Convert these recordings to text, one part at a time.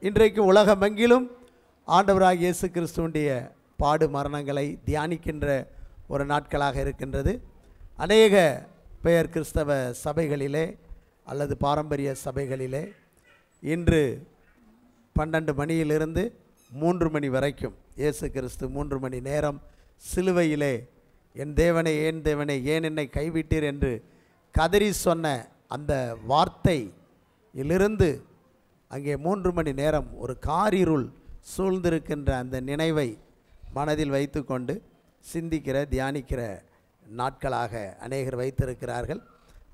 இன்றைக்கு உலகமெங்கிலும் ஆண்டவராகிய இயேசு கிறிஸ்துவுடைய பாடு மரணங்களை தியானிக்கின்ற ஒரு நாட்களாக இருக்கின்றது. அநேக பெயர் கிறிஸ்தவ சபைகளிலே அல்லது பாரம்பரிய சபைகளிலே இன்று 12 மணியிலிருந்து 3 மணி வரைக்கும் இயேசு கிறிஸ்து 3 மணி நேரம் சிலுவையிலே என் தேவனே ஏன் என்னை கைவிட்டீர் என்று கதறி சொன்ன அந்த வார்த்தையிலிருந்து அங்கே 3 மணி நேரம் ஒரு காரிருள் சூழ்ந்திருக்கின்ற அந்த நினைவை மனதில் வைத்து கொண்டு சிந்திக்கிற தியானிக்கிற நாட்களாக அநேகர் வைத்திருக்கிறார்கள்.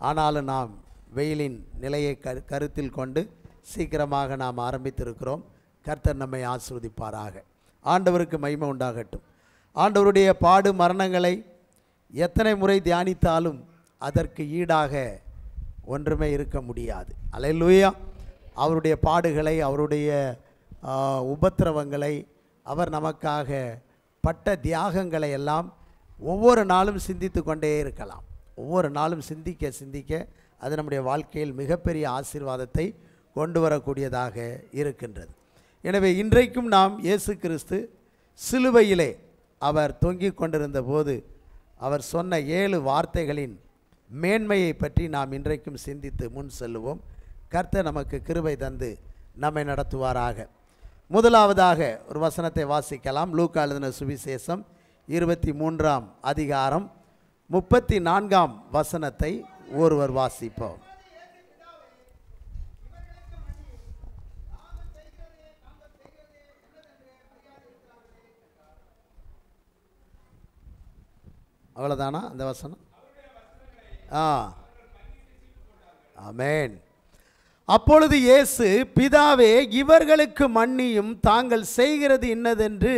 ஆனாலும் நாம் வெயிலின் நிலையை கருத்தில் கொண்டு சீக்கிரமாக நாம் ஆரம்பித்திருக்கிறோம். கர்த்தர் நம்மை ஆசீர்வதிப்பாராக. ஆண்டவருக்கு மகிமை உண்டாகட்டும். ஆண்டவருடைய பாடு மரணங்களை எத்தனை முறை தியானித்தாலும் அதற்கு ஈடாக ஒன்றுமே இருக்க முடியாது. அல்லேலூயா. அவருடைய பாடுகளை, அவருடைய உபத்திரவங்களை, அவர் நமக்காக பட்ட தியாகங்களை எல்லாம் ஒவ்வொரு நாளும் சிந்தித்து கொண்டே இருக்கலாம். ஒவ்வொரு நாளும் சிந்திக்க சிந்திக்க அது நம்முடைய வாழ்க்கையில் மிகப்பெரிய ஆசீர்வாதத்தை கொண்டு வரக்கூடியதாக இருக்கின்றது. எனவே இன்றைக்கும் நாம் இயேசு கிறிஸ்து சிலுவையிலே அவர் தொங்கிக் கொண்டிருந்த போது அவர் சொன்ன 7 வார்த்தைகளின் மேன்மையை பற்றி நாம் இன்றைக்கும் சிந்தித்து முன் செல்லுவோம். கர்த்தர் நமக்கு கிருபை தந்து நம்மை நடத்துவாராக. முதலாவதாக ஒரு வசனத்தை வாசிக்கலாம். லூக்கா எழுதின சுவிசேஷம் 23ஆம் அதிகாரம் 34ஆம் வசனத்தை ஒருவர் வாசிப்போம். அவ்வளோதானா அந்த வசனம்? ஆமென். அப்பொழுது இயேசு, பிதாவே, இவர்களுக்கு மன்னியும், தாங்கள் செய்கிறது இன்னதென்று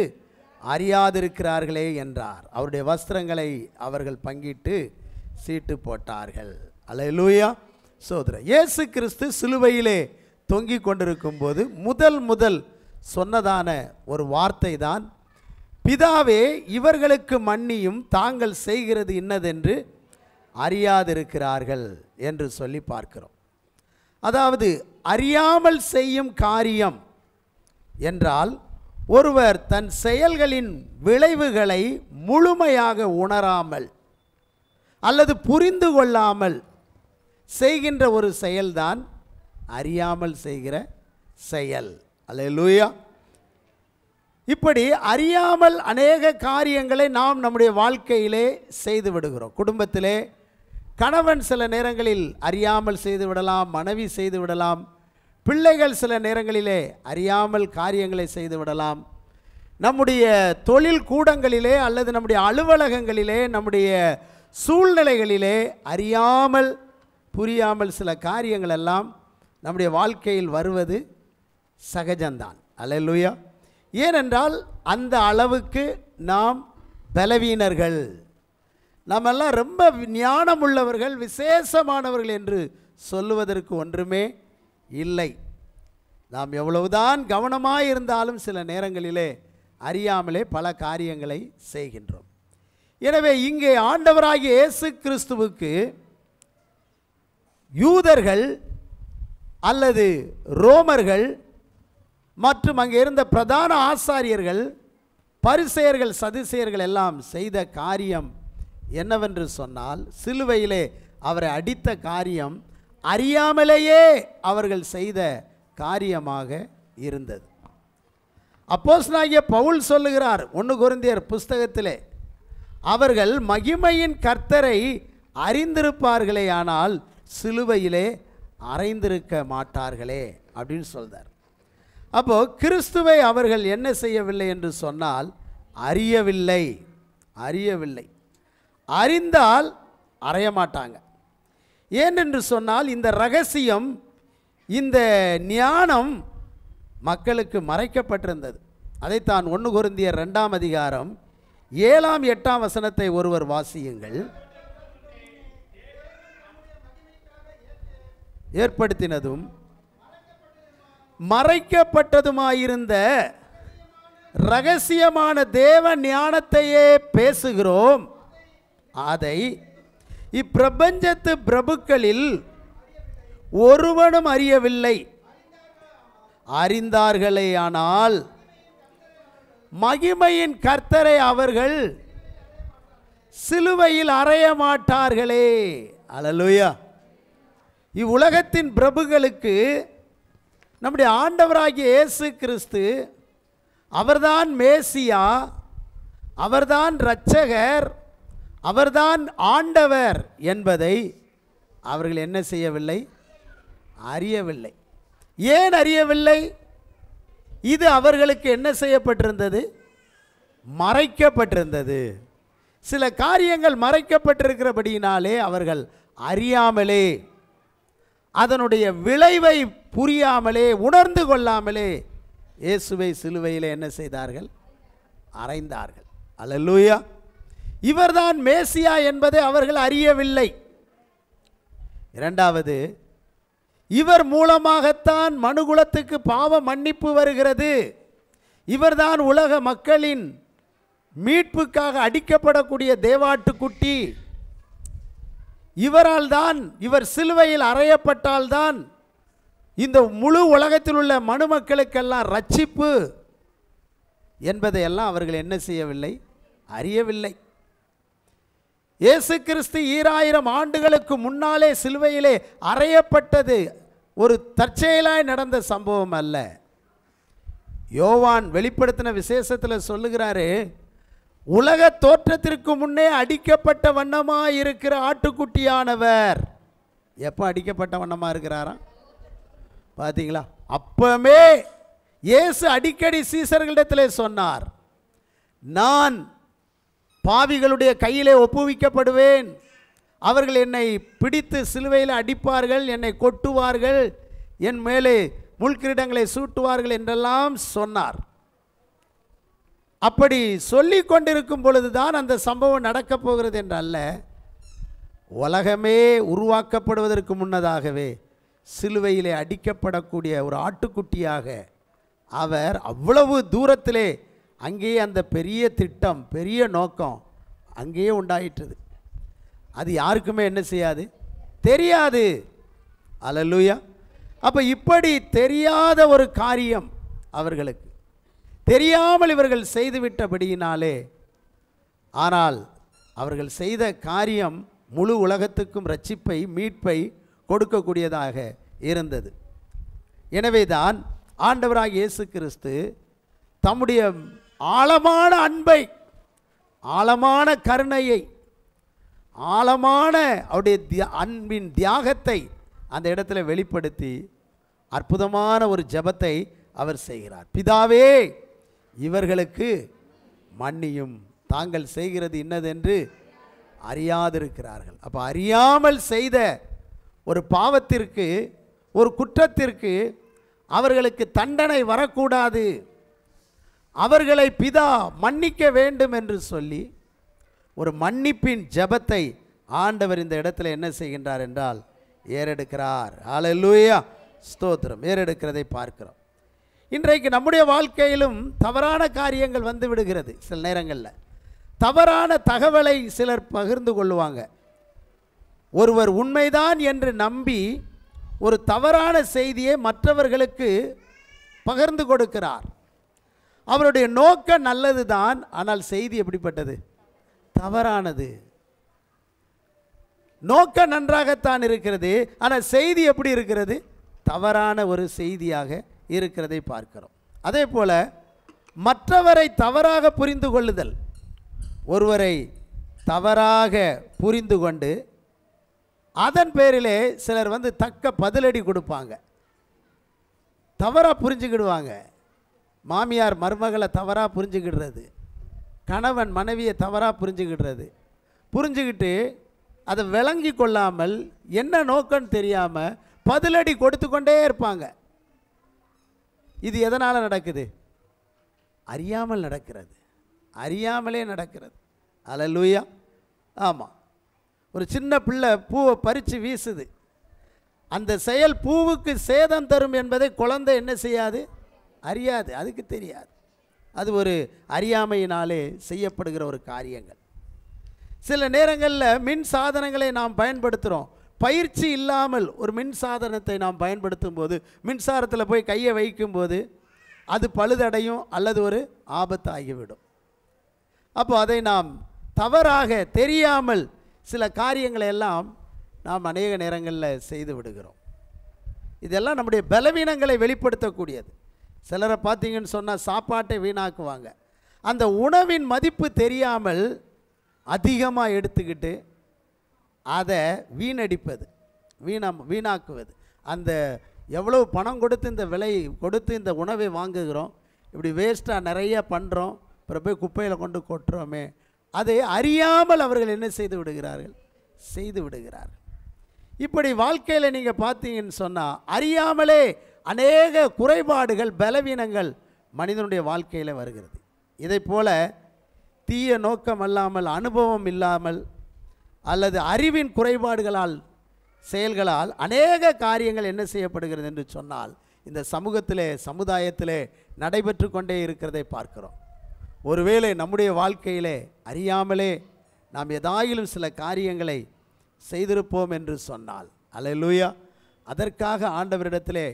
அறியாதிருக்கிறார்களே என்றார். அவருடைய வஸ்திரங்களை அவர்கள் பங்கிட்டு சீட்டு போட்டார்கள். அல்லேலூயா. சோதரர், இயேசு கிறிஸ்து சிலுவையிலே தொங்கிக் கொண்டிருக்கும் போது முதல் சொன்னதான ஒரு வார்த்தை தான், பிதாவே, இவர்களுக்கு மன்னியும், தாங்கள் செய்கிறது இன்னதென்று அறியாதிருக்கிறார்கள் என்று சொல்லி பார்க்கிறோம். அதாவது அறியாமல் செய்யும் காரியம் என்றால் ஒருவர் தன் செயல்களின் விளைவுகளை முழுமையாக உணராமல் அல்லது புரிந்து கொள்ளாமல் செய்கின்ற ஒரு செயல்தான் அறியாமல் செய்கிற செயல். அல்லேலூயா. இப்படி அறியாமல் அநேக காரியங்களை நாம் நம்முடைய வாழ்க்கையிலே செய்து விடுகிறோம். குடும்பத்திலே கணவன் சில நேரங்களில் அறியாமல் செய்து விடலாம், மனைவி செய்து விடலாம், பிள்ளைகள் சில நேரங்களிலே அறியாமல் காரியங்களை செய்து விடலாம். நம்முடைய தொழில் கூடங்களிலே அல்லது நம்முடைய அலுவலகங்களிலே, நம்முடைய சூழ்நிலைகளிலே அறியாமல் புரியாமல் சில காரியங்கள் எல்லாம் நம்முடைய வாழ்க்கையில் வருவது சகஜம்தான். அல்லேலூயா. ஏனென்றால் அந்த அளவுக்கு நாம் பலவீனர்கள். நம்மெல்லாம் ரொம்ப ஞானம் உள்ளவர்கள், விசேஷமானவர்கள் என்று சொல்லுவதற்கு ஒன்றுமே இல்லை. நாம் எவ்வளவுதான் கவனமாக இருந்தாலும் சில நேரங்களிலே அறியாமலே பல காரியங்களை செய்கின்றோம். எனவே இங்கே ஆண்டவராகிய இயேசு கிறிஸ்துவுக்கு யூதர்கள் அல்லது ரோமர்கள் மற்றும் அங்கே இருந்த பிரதான ஆசாரியர்கள், பரிசேயர்கள், சதுசேயர்கள் எல்லாம் செய்த காரியம் என்னவென்று சொன்னால், சிலுவையிலே அவரை அடித்த காரியம் அறியாமலேயே அவர்கள் செய்த காரியமாக இருந்தது. அப்போஸ்தலனாகிய பவுல் சொல்லுகிறார் 1 கொரிந்தியர் புஸ்தகத்திலே, அவர்கள் மகிமையின் கர்த்தரை அறிந்திருப்பார்களே, ஆனால் சிலுவையிலே அறைந்திருக்க மாட்டார்களே அப்படின்னு சொல்றார். அப்போ கிறிஸ்துவை அவர்கள் என்ன செய்யவில்லை என்று சொன்னால் அறியவில்லை. அறிந்தால் அறைய மாட்டாங்க. ஏனென்று சொன்னால் இந்த ரகசியம், இந்த ஞானம் மக்களுக்கு மறைக்கப்பட்டிருந்தது. அதைத்தான் 1 கொரிந்தியர் 2ஆம் அதிகாரம் 7ஆம் 8ஆம் வசனத்தை ஒருவர் வாசியுங்கள். ஏற்படுத்தினதும் மறைக்கப்பட்டதுமாயிருந்த ரகசியமான தேவ ஞானத்தையே பேசுகிறோம். அதை இப்பிரபஞ்சத்து பிரபுக்களில் ஒருவனும் அறியவில்லை. அறிந்தார்களே ஆனால் மகிமையின் கர்த்தரை அவர்கள் சிலுவையில் அறைய மாட்டார்களே. அல்லேலூயா. இவ்வுலகத்தின் பிரபுக்களுக்கு நம்முடைய ஆண்டவராகிய இயேசு கிறிஸ்து அவர்தான் மேசியா, அவர்தான் இரட்சகர், அவர்தான் ஆண்டவர் என்பதை அவர்கள் என்ன செய்யவில்லை? அறியவில்லை. ஏன் அறியவில்லை? இது அவர்களுக்கு என்ன செய்யப்பட்டிருந்தது? மறைக்கப்பட்டிருந்தது. சில காரியங்கள் மறைக்கப்பட்டிருக்கிறபடியினாலே அவர்கள் அறியாமலே, அதனுடைய விளைவை புரியாமலே, உணர்ந்து கொள்ளாமலே இயேசுவை சிலுவையில் என்ன செய்தார்கள்? அறைந்தார்கள். அல்லேலூயா. இவர்தான் மேசியா என்பதை அவர்கள் அறியவில்லை. இரண்டாவது, இவர் மூலமாகத்தான் மனுகுலத்துக்கு பாவ மன்னிப்பு வருகிறது, இவர்தான் உலக மக்களின் மீட்புக்காக அடிக்கப்படக்கூடிய தேவாட்டுக்குட்டி, இவரால் தான், இவர் சிலுவையில் அறையப்பட்டால்தான் இந்த முழு உலகத்தில் உள்ள மனுமக்களுக்கெல்லாம் ரட்சிப்பு என்பதையெல்லாம் அவர்கள் என்ன செய்யவில்லை? அறியவில்லை. இயேசு கிறிஸ்து 2000 ஆண்டுகளுக்கு முன்னாலே சிலுவையிலே அறையப்பட்டது ஒரு தற்செயலாய் நடந்த சம்பவம் அல்ல. யோவான் வெளிப்படுத்தின விசேஷத்தில் சொல்லுகிறாரு, உலக தோற்றத்திற்கு முன்னே அடிக்கப்பட்ட வண்ணமாக இருக்கிற ஆட்டுக்குட்டியானவர். எப்போ அடிக்கப்பட்ட வண்ணமாக இருக்கிறாராம்? பார்த்தீங்களா? அப்பமே இயேசு அடிக்கடி சீசர்களிடத்தில் சொன்னார், நான் பாவிகளுடைய கையிலே ஒப்புவிக்கப்படுவேன், அவர்கள் என்னை பிடித்து சிலுவையில் அடிப்பார்கள், என்னை கொட்டுவார்கள், என் மேலே முள்கிரீடங்களை சூட்டுவார்கள் என்றெல்லாம் சொன்னார். அப்படி சொல்லி கொண்டிருக்கும் பொழுதுதான் அந்த சம்பவம் நடக்கப் போகிறது என்றல்ல, உலகமே உருவாக்கப்படுவதற்கு முன்னதாகவே சிலுவையிலே அடிக்கப்படக்கூடிய ஒரு ஆட்டுக்குட்டியாக அவர் அவ்வளவு தூரத்திலே அங்கேயே அந்த பெரிய திட்டம், பெரிய நோக்கம் அங்கேயே உண்டாயிற்றது. அது யாருக்குமே என்ன செய்யாது? தெரியாது. அல்லேலூயா. அப்போ இப்படி தெரியாத ஒரு காரியம் அவர்களுக்கு தெரியாமல் இவர்கள் செய்துவிட்டபடியினாலே, ஆனால் அவர்கள் செய்த காரியம் முழு உலகத்துக்கும் ரட்சிப்பை, மீட்பை கொடுக்கக்கூடியதாக இருந்தது. எனவே தான் ஆண்டவராகிய இயேசு கிறிஸ்து தம்முடைய ஆழமான அன்பை, ஆழமான கருணையை, ஆழமான அவருடைய அன்பின் தியாகத்தை அந்த இடத்துல வெளிப்படுத்தி அற்புதமான ஒரு ஜெபத்தை அவர் செய்கிறார். பிதாவே, இவர்களுக்கு மன்னியும், தாங்கள் செய்கிறது இன்னதென்று அறியாதிருக்கிறார்கள். அப்போ அறியாமல் செய்த ஒரு பாவத்திற்கு, ஒரு குற்றத்திற்கு அவர்களுக்கு தண்டனை வரக்கூடாது, அவர்களை பிதா மன்னிக்க வேண்டும் என்று சொல்லி ஒரு மன்னிப்பின் ஜெபத்தை ஆண்டவர் இந்த இடத்துல என்ன செய்கின்றார் என்றால் ஏறெடுக்கிறார். ஹல்லேலூயா, ஸ்தோத்திரம். ஏறெடுக்கிறதை பார்க்கிறோம். இன்றைக்கு நம்முடைய வாழ்க்கையிலும் தவறான காரியங்கள் வந்து விடுகிறது. சில நேரங்களில் தவறான தகவலை சிலர் பகிர்ந்து கொள்ளுவாங்க. ஒருவர் உண்மைதான் என்று நம்பி ஒரு தவறான செய்தியை மற்றவர்களுக்கு பகிர்ந்து கொடுக்கிறார். அவருடைய நோக்கம் நல்லது தான், ஆனால் செய்தி எப்படிப்பட்டது? தவறானது. நோக்கம் நன்றாகத்தான் இருக்கிறது, ஆனால் செய்தி எப்படி இருக்கிறது? தவறான ஒரு செய்தியாக இருக்கிறதை பார்க்கிறோம். அதே போல மற்றவரை தவறாக புரிந்து கொள்ளுதல், ஒருவரை தவறாக புரிந்து கொண்டு அதன் பேரிலே சிலர் வந்து தக்க பதிலடி கொடுப்பாங்க, தவறாக புரிஞ்சுக்கிடுவாங்க. மாமியார் மருமகளை தவறாக புரிஞ்சுக்கிடுறது, கணவன் மனைவியை தவறாக புரிஞ்சுக்கிடுறது, புரிஞ்சுக்கிட்டு அதை விளங்கி கொள்ளாமல் என்ன நோக்கம்னு தெரியாமல் பதிலடி கொடுத்து கொண்டே இருப்பாங்க. இது எதனால் நடக்குது? அறியாமல் நடக்கிறது, அறியாமலே நடக்கிறது. அல்லேலூயா. ஆமாம், ஒரு சின்ன பிள்ளை பூவை பறித்து வீசுது, அந்த செயல் பூவுக்கு சேதம் தரும் என்பதை குழந்தை என்ன செய்யாது? அறியாது, அதுக்கு தெரியாது. அது ஒரு அறியாமையினாலே செய்யப்படுகிற ஒரு காரியங்கள். சில நேரங்களில் மின் சாதனங்களை நாம் பயன்படுத்துகிறோம், பயிற்சி இல்லாமல் ஒரு மின்சாதனத்தை நாம் பயன்படுத்தும் போது, மின்சாரத்தில் போய் கையை வைக்கும்போது அது பழுதடையும் அல்லது ஒரு ஆபத்தாகிவிடும். அப்போ அதை நாம் தவறாக தெரியாமல் சில காரியங்களை எல்லாம் நாம் அநேக நேரங்களில் செய்து விடுகிறோம். இதெல்லாம் நம்முடைய பலவீனங்களை வெளிப்படுத்தக்கூடியது. சிலரை பார்த்தீங்கன்னு சொன்னால் சாப்பாட்டை வீணாக்குவாங்க. அந்த உணவின் மதிப்பு தெரியாமல் அதிகமாக எடுத்துக்கிட்டு அதை வீணடிப்பது, வீணாக்குவது. அந்த எவ்வளவு பணம் கொடுத்து இந்த விலை கொடுத்து இந்த உணவை வாங்குகிறோம், இப்படி வேஸ்ட்டாக நிறைய பண்ணுறோம், அப்புறம் போய் குப்பையில் கொண்டு கொட்டுறோமே, அதை அறியாமல் அவர்கள் என்ன செய்து விடுகிறார்கள். இப்படி வாழ்க்கையில் நீங்கள் பார்த்தீங்கன்னு சொன்னால் அறியாமலே அநேக குறைபாடுகள், பலவீனங்கள் மனிதனுடைய வாழ்க்கையில் வருகிறது. இதை போல தீய நோக்கம் அல்லாமல், அனுபவம் இல்லாமல் அல்லது அறிவின் குறைபாடுகளால், செயல்களால் அநேக காரியங்கள் என்ன செய்யப்படுகிறது என்று சொன்னால் இந்த சமூகத்திலே, சமுதாயத்திலே நடைபெற்று கொண்டே இருக்கிறதை பார்க்கிறோம். ஒருவேளை நம்முடைய வாழ்க்கையிலே அறியாமலே நாம் ஏதாயிலும் சில காரியங்களை செய்திருப்போம் என்று சொன்னால், அல்லேலூயா, அதற்காக ஆண்டவரிடத்திலே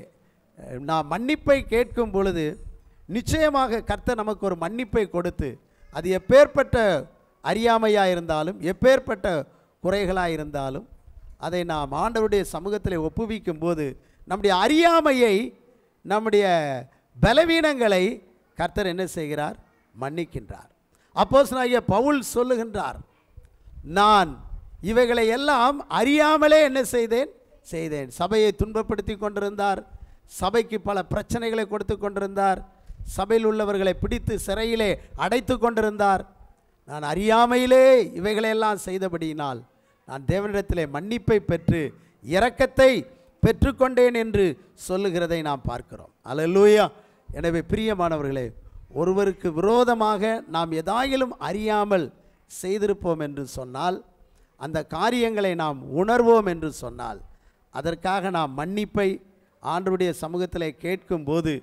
நாம் மன்னிப்பை கேட்கும் பொழுது நிச்சயமாக கர்த்தர் நமக்கு ஒரு மன்னிப்பை கொடுத்து, அது எப்பேற்பட்ட அறியாமையாக இருந்தாலும், எப்பேற்பட்ட குறைகளாக இருந்தாலும், அதை நாம் ஆண்டவருடைய சமூகத்தில் ஒப்புவிக்கும் போது நம்முடைய அறியாமையை, நம்முடைய பலவீனங்களை கர்த்தர் என்ன செய்கிறார்? மன்னிக்கின்றார். அப்போஸ்தலனாகிய பவுல் சொல்லுகின்றார், நான் இவைகளை எல்லாம் அறியாமலே என்ன செய்தேன். சபையை துன்பப்படுத்தி கொண்டிருந்தார், சபைக்கு பல பிரச்சனைகளை கொடுத்து கொண்டிருந்தார், சபையில் உள்ளவர்களை பிடித்து சிறையிலே அடைத்து கொண்டிருந்தார். நான் அறியாமையிலே இவைகளையெல்லாம் செய்தபடியினால் நான் தேவனிடத்திலே மன்னிப்பை பெற்று இரக்கத்தை பெற்றுக்கொண்டேன் என்று சொல்லுகிறதை நாம் பார்க்கிறோம். அல்லேலூயா. எனவே பிரியமானவர்களே, ஒருவருக்கு விரோதமாக நாம் எதாயிலும் அறியாமல் செய்திருப்போம் என்று சொன்னால், அந்த காரியங்களை நாம் உணர்வோம் என்று சொன்னால், அதற்காக நாம் மன்னிப்பை ஆண்டவருடைய சமூகத்தில் கேட்கும்போது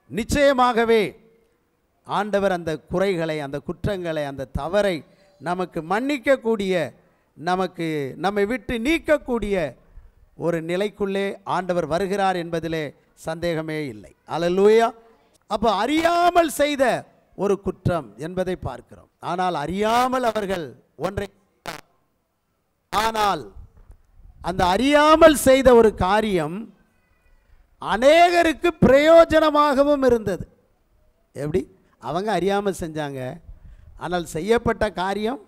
நிச்சயமாகவே ஆண்டவர் அந்த குறைகளை, அந்த குற்றங்களை, அந்த தவறை நமக்கு மன்னிக்கக்கூடிய, நம்மை விட்டு நீக்கக்கூடிய ஒரு நிலைக்குள்ளே ஆண்டவர் வருகிறார் என்பதிலே சந்தேகமே இல்லை. அல்லேலூயா. அப்போ அறியாமல் செய்த ஒரு குற்றம் என்பதை பார்க்கிறோம். ஆனால் அறியாமல் அவர்கள் ஒன்றை, ஆனால் அந்த அறியாமல் செய்த ஒரு காரியம் அநேகருக்கு பிரயோஜனமாகவும் இருந்தது. எப்படி? அவங்க அறியாமல் செஞ்சாங்க, ஆனால் செய்யப்பட்ட காரியம்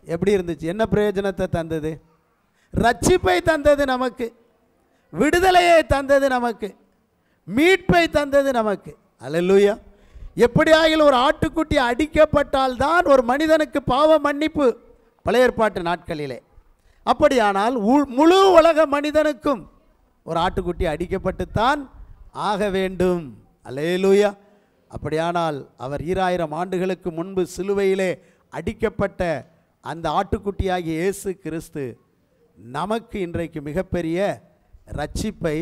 எப்படி இருந்துச்சு? என்ன பிரயோஜனத்தை தந்தது? ரட்சிப்பை தந்தது நமக்கு, விடுதலையை தந்தது நமக்கு, மீட்பை தந்தது நமக்கு. அல்லேலூயா. எப்படியாகிலும் ஒரு ஆட்டுக்குட்டி அடிக்கப்பட்டால் தான் ஒரு மனிதனுக்கு பாவ மன்னிப்பு பழைய ஏற்பாட்டு நாட்களிலே. அப்படியானால் முழு உலக மனிதனுக்கும் ஒரு ஆட்டுக்குட்டி அடிக்கப்பட்டுத்தான் ஆக வேண்டும். அல்லேலூயா. அப்படியானால் அவர் 2000 ஆண்டுகளுக்கு முன்பு சிலுவையிலே அடிக்கப்பட்ட அந்த ஆட்டுக்குட்டியாகிய இயேசு கிறிஸ்து நமக்கு இன்றைக்கு மிகப்பெரிய ரட்சிப்பை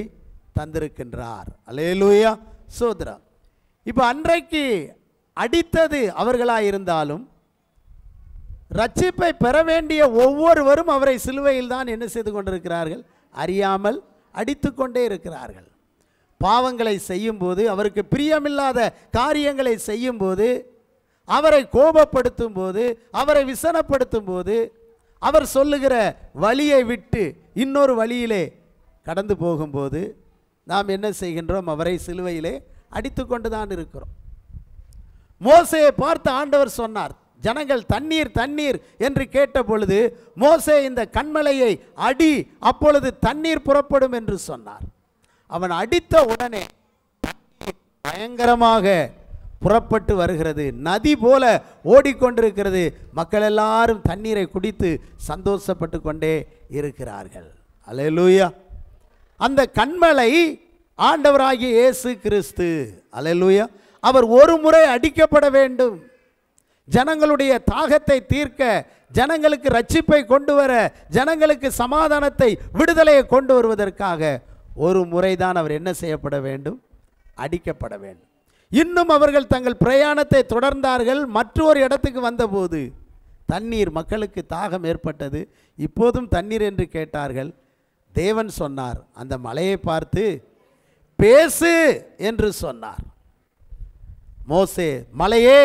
தந்திருக்கின்றார். அல்லேலூயா. சோதரா, இப்போ அன்றைக்கு அடித்தது அவர்களாயிருந்தாலும் ரட்சிப்பை பெற வேண்டிய ஒவ்வொருவரும் அவரை சிலுவையில் தான் என்ன செய்து கொண்டிருக்கிறார்கள்? அறியாமல் அடித்து கொண்டே இருக்கிறார்கள். பாவங்களை செய்யும்போது, அவருக்கு பிரியமில்லாத காரியங்களை செய்யும்போது, அவரை கோபப்படுத்தும் போது, அவரை விசனப்படுத்தும் போது, அவர் சொல்லுகிற வழியை விட்டு இன்னொரு வழியிலே கடந்து போகும்போது நாம் என்ன செய்கின்றோம்? அவரை சிலுவையிலே அடித்து கொண்டு தான் இருக்கிறோம். மோசேயை பார்த்து ஆண்டவர் சொன்னார், ஜனங்கள் தண்ணீர் தண்ணீர் என்று கேட்ட பொழுது மோசே இந்த கன்மலையை அடி, அப்பொழுது தண்ணீர் புறப்படும் என்று சொன்னார். அவன் அடித்த உடனே பயங்கரமாக புறப்பட்டு வருகிறது, நதி போல ஓடிக்கொண்டிருக்கிறது. மக்கள் எல்லாரும் தண்ணீரை குடித்து சந்தோஷப்பட்டு கொண்டே இருக்கிறார்கள். அல்லேலூயா. அந்த கன்மலை ஆண்டவராகிய இயேசு கிறிஸ்து. அல்லேலூயா. அவர் ஒரு முறை அடிக்கப்பட வேண்டும். ஜனங்களுடைய தாகத்தை தீர்க்க, ஜனங்களுக்கு ரட்சிப்பை கொண்டு வர, ஜனங்களுக்கு சமாதானத்தை, விடுதலையை கொண்டு வருவதற்காக ஒரு முறைதான் அவர் என்ன செய்யப்பட வேண்டும்? அடிக்கப்பட வேண்டும். இன்னும் அவர்கள் தங்கள் பிரயாணத்தை தொடர்ந்தார்கள். மற்றொரு இடத்துக்கு வந்தபோது தண்ணீர், மக்களுக்கு தாகம் ஏற்பட்டது. இப்போதும் தண்ணீர் என்று கேட்டார்கள். தேவன் சொன்னார், அந்த மலையை பார்த்து பேசு என்று சொன்னார். மோசே, மலையே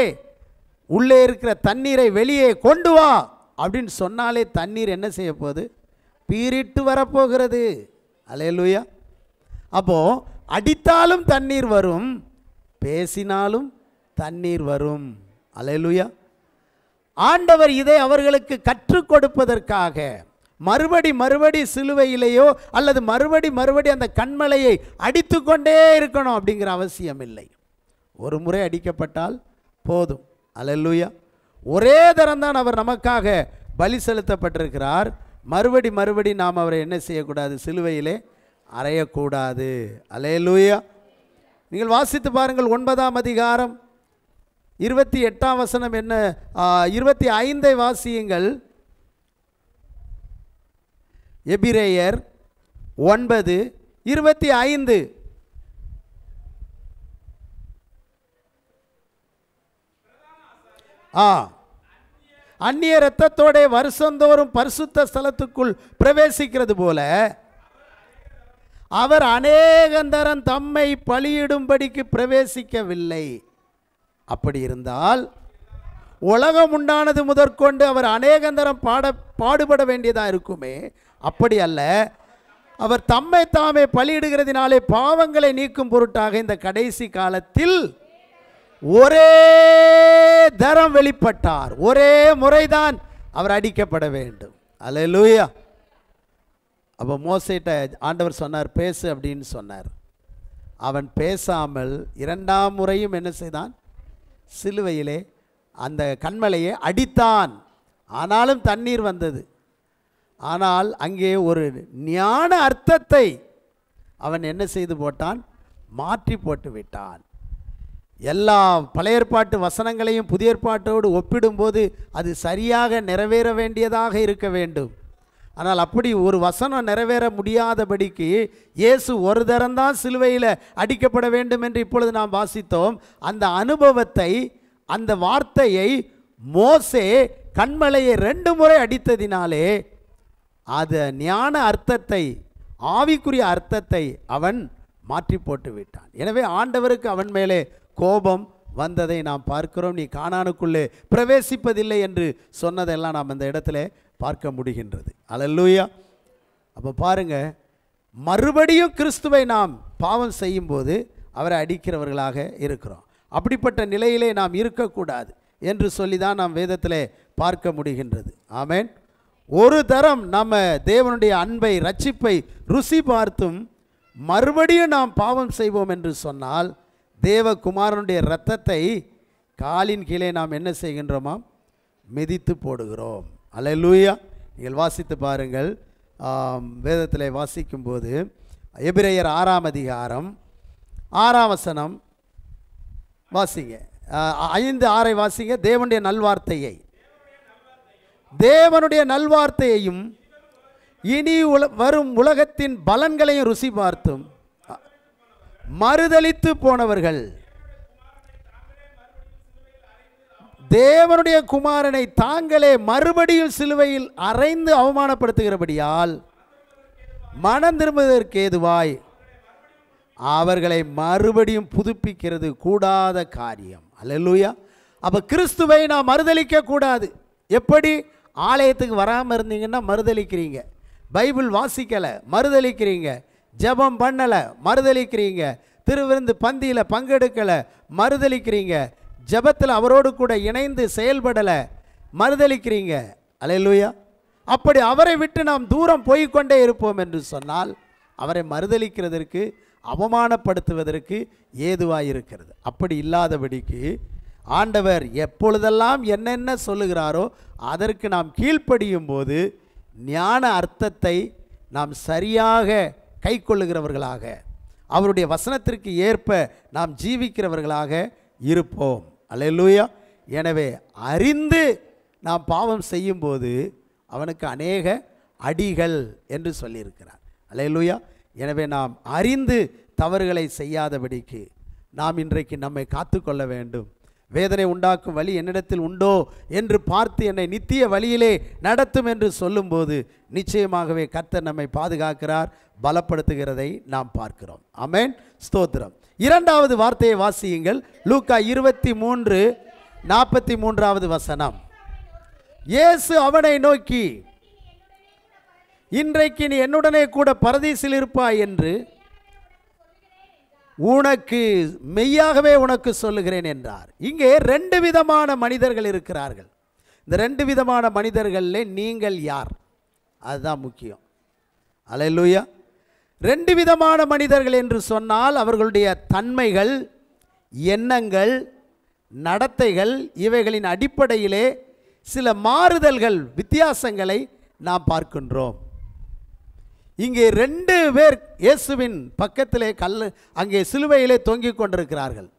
உள்ளே இருக்கிற தண்ணீரை வெளியே கொண்டு வா அப்படின்னு சொன்னாலே தண்ணீர் என்ன செய்ய போகுது? பீரிட்டு வரப்போகிறது. அல்லேலூயா. அப்போ அடித்தாலும் தண்ணீர் வரும், பேசினாலும் தண்ணீர் வரும். அல்லேலூயா. ஆண்டவர் இதை அவர்களுக்கு கற்றுக் கொடுப்பதற்காக மறுபடி சிலுவையிலேயோ அல்லது மறுபடி அந்த கண்மலையை அடித்து கொண்டே இருக்கணும் அப்படிங்கிற அவசியம் இல்லை. ஒரு முறை அடிக்கப்பட்டால் போதும். அல்லேலூயா. ஒரே தரம்தான் அவர் நமக்காக பலி செலுத்தப்பட்டிருக்கிறார். மறுபடி நாம் அவரை என்ன செய்யக்கூடாது? சிலுவையிலே அறையக்கூடாது. அல்லேலூயா. நீங்கள் வாசித்து பாருங்கள், 9ஆம் அதிகாரம் 28ஆம் வசனம் என்ன, 25ஐ வாசியுங்கள். எபிரேயர் 9:25. அந்நிய இரத்தத்தோட வருஷந்தோறும் பரிசுத்த ஸ்தலத்துக்குள் பிரவேசிக்கிறது போல அவர் அநேகந்தரம் தம்மை பலியிடும்படிக்கு பிரவேசிக்கவில்லை. அப்படி இருந்தால் உலகம் உண்டானது முதற்கொண்டு அவர் அநேகந்தரம் பாடுபட வேண்டியதாக இருக்குமே. அப்படி அல்ல, அவர் தம்மை தாமே பலியிடுகிறதினாலே பாவங்களை நீக்கும் பொருட்டாக இந்த கடைசி காலத்தில் ஒரே தரம் வெளிப்பட்டார். ஒரே முறைதான் அவர் அடிக்கப்பட வேண்டும். அல்லேலூயா. அப்போ மோசேட்ட ஆண்டவர் சொன்னார், பேசு அப்படின்னு சொன்னார். அவன் பேசாமல் 2ஆம் முறையும் என்ன செய்தான்? சிலுவையிலே அந்த கண்மலையை அடித்தான். ஆனாலும் தண்ணீர் வந்தது. ஆனால் அங்கே ஒரு ஞான அர்த்தத்தை அவன் என்ன செய்து போட்டான்? மாற்றி போட்டு விட்டான். எல்லா பழைய ஏற்பாட்டு வசனங்களையும் புதிய ஏற்பாட்டோடு ஒப்பிடும்போது அது சரியாக நிறைவேற வேண்டியதாக இருக்க வேண்டும். ஆனால் அப்படி ஒரு வசனம் நிறைவேற முடியாதபடிக்கு இயேசு ஒரு தரம்தான் சிலுவையில் அடிக்கப்பட வேண்டும் என்று இப்பொழுது நாம் வாசித்தோம். அந்த அனுபவத்தை, அந்த வார்த்தையை மோசே கண்மலையை 2 முறை அடித்ததினாலே அது ஞான அர்த்தத்தை, ஆவிக்குரிய அர்த்தத்தை அவன் மாற்றி போட்டு விட்டான். எனவே ஆண்டவருக்கு அவன் மேலே கோபம் வந்ததை நாம் பார்க்கிறோம். நீ கானானுக்குள்ளே பிரவேசிப்பதில்லை என்று சொன்னதெல்லாம் நாம் அந்த இடத்துல பார்க்க முடிகின்றது. அல்லேலூயா. அப்போ பாருங்க, மறுபடியும் கிறிஸ்துவை நாம் பாவம் செய்யும்போது அவரை அடிக்கிறவர்களாக இருக்கிறோம். அப்படிப்பட்ட நிலையிலே நாம் இருக்கக்கூடாது என்று சொல்லி தான் நாம் வேதத்திலே பார்க்க முடிகின்றது. ஆமென். ஒரு தரம் நம்ம தேவனுடைய அன்பை, ரட்சிப்பை ருசி பார்த்தும் மறுபடியும் நாம் பாவம் செய்வோம் என்று சொன்னால் தேவகுமாரனுடைய இரத்தத்தை காலின் கீழே நாம் என்ன செய்கின்றோமாம்? மிதித்து போடுகிறோம். அல்லேலூயா. நீங்கள் வாசித்து பாருங்கள், வேதத்தில் வாசிக்கும்போது எபிரேயர் 6ஆம் அதிகாரம் 6ஆம் வசனம் வாசிங்க. 5:6 வாசிங்க. தேவனுடைய நல்வார்த்தையையும் இனி வரும் உலகத்தின் பலன்களையும் ருசி பார்த்தும் மறுதலித்து போனவர்கள் தேவனுடைய குமாரனை தாங்களே மறுபடியும் சிலுவையில் அறைந்து அவமானப்படுத்துகிறபடியால் மனம் திரும்புவதற்கு ஏதுவாய் அவர்களை மறுபடியும் புதுப்பிக்கிறது கூடாத காரியம். அல்லேலூயா. அப்போ கிறிஸ்துவை நாம் மறுதலிக்க கூடாது. எப்படி? ஆலயத்துக்கு வராமல் இருந்தீங்கன்னா மறுதலிக்கிறீங்க, பைபிள் வாசிக்கலை மறுதலிக்கிறீங்க, ஜெபம் பண்ணலை மறுதலிக்கிறீங்க, திருவிருந்து பந்தியில் பங்கெடுக்கலை மறுதலிக்கிறீங்க, ஜெபத்தில் அவரோடு கூட இணைந்து செயல்படலை மறுதலிக்கிறீங்க. அல்லேலூயா. அப்படி அவரை விட்டு நாம் தூரம் போய்கொண்டே இருப்போம் என்று சொன்னால் அவரை மறுதலிக்கிறதற்கு, அவமானப்படுத்துவதற்கு ஏதுவாயிருக்கிறது. அப்படி இல்லாதபடிக்கு ஆண்டவர் எப்பொழுதெல்லாம் என்னென்ன சொல்லுகிறாரோ அதற்கு நாம் கீழ்ப்படியும் போது ஞான அர்த்தத்தை நாம் சரியாக கை கொள்ளுகிறவர்களாக, அவருடைய வசனத்திற்கு ஏற்ப நாம் ஜீவிக்கிறவர்களாக இருப்போம். அல்லேலூயா. எனவே அறிந்து நாம் பாவம் செய்யும்போது அவனுக்கு அநேக அடிகள் என்று சொல்லியிருக்கிறார். அல்லேலூயா. எனவே நாம் அறிந்து தவறுகளை செய்யாதபடிக்கு நாம் இன்றைக்கு நம்மை காத்து கொள்ள வேண்டும். வேதனை உண்டாக்கும் வழி என்னிடத்தில் உண்டோ என்று பார்த்து என்னை நித்திய வழியிலே நடத்தும் என்று சொல்லும்போது நிச்சயமாகவே கர்த்தர் நம்மை பாதுகாக்கிறார், பலப்படுத்துகிறதை நாம் பார்க்கிறோம். ஆமென், ஸ்தோத்திரம். இரண்டாவது வார்த்தையை வாசியுங்கள். லூக்கா 23:43 இயேசு அவனை நோக்கி, இன்றைக்கு நீ என்னுடனே கூட பரதீசில் இருப்பாய் என்று உனக்கு மெய்யாகவே உனக்கு சொல்லுகிறேன் என்றார். இங்கே 2 விதமான மனிதர்கள் இருக்கிறார்கள். இந்த 2 விதமான மனிதர்களிலே நீங்கள் யார்? அதுதான் முக்கியம். அல்லேலூயா. 2 விதமான மனிதர்கள் என்று சொன்னால் அவர்களுடைய தன்மைகள், எண்ணங்கள், நடத்தைகள் இவைகளின் அடிப்படையிலே சில மாறுதல்கள், வித்தியாசங்களை நாம் பார்க்கின்றோம். இங்கே 2 பேர் இயேசுவின் பக்கத்திலே அங்கே சிலுவையிலே தொங்கிக் கொண்டிருக்கிறார்கள்.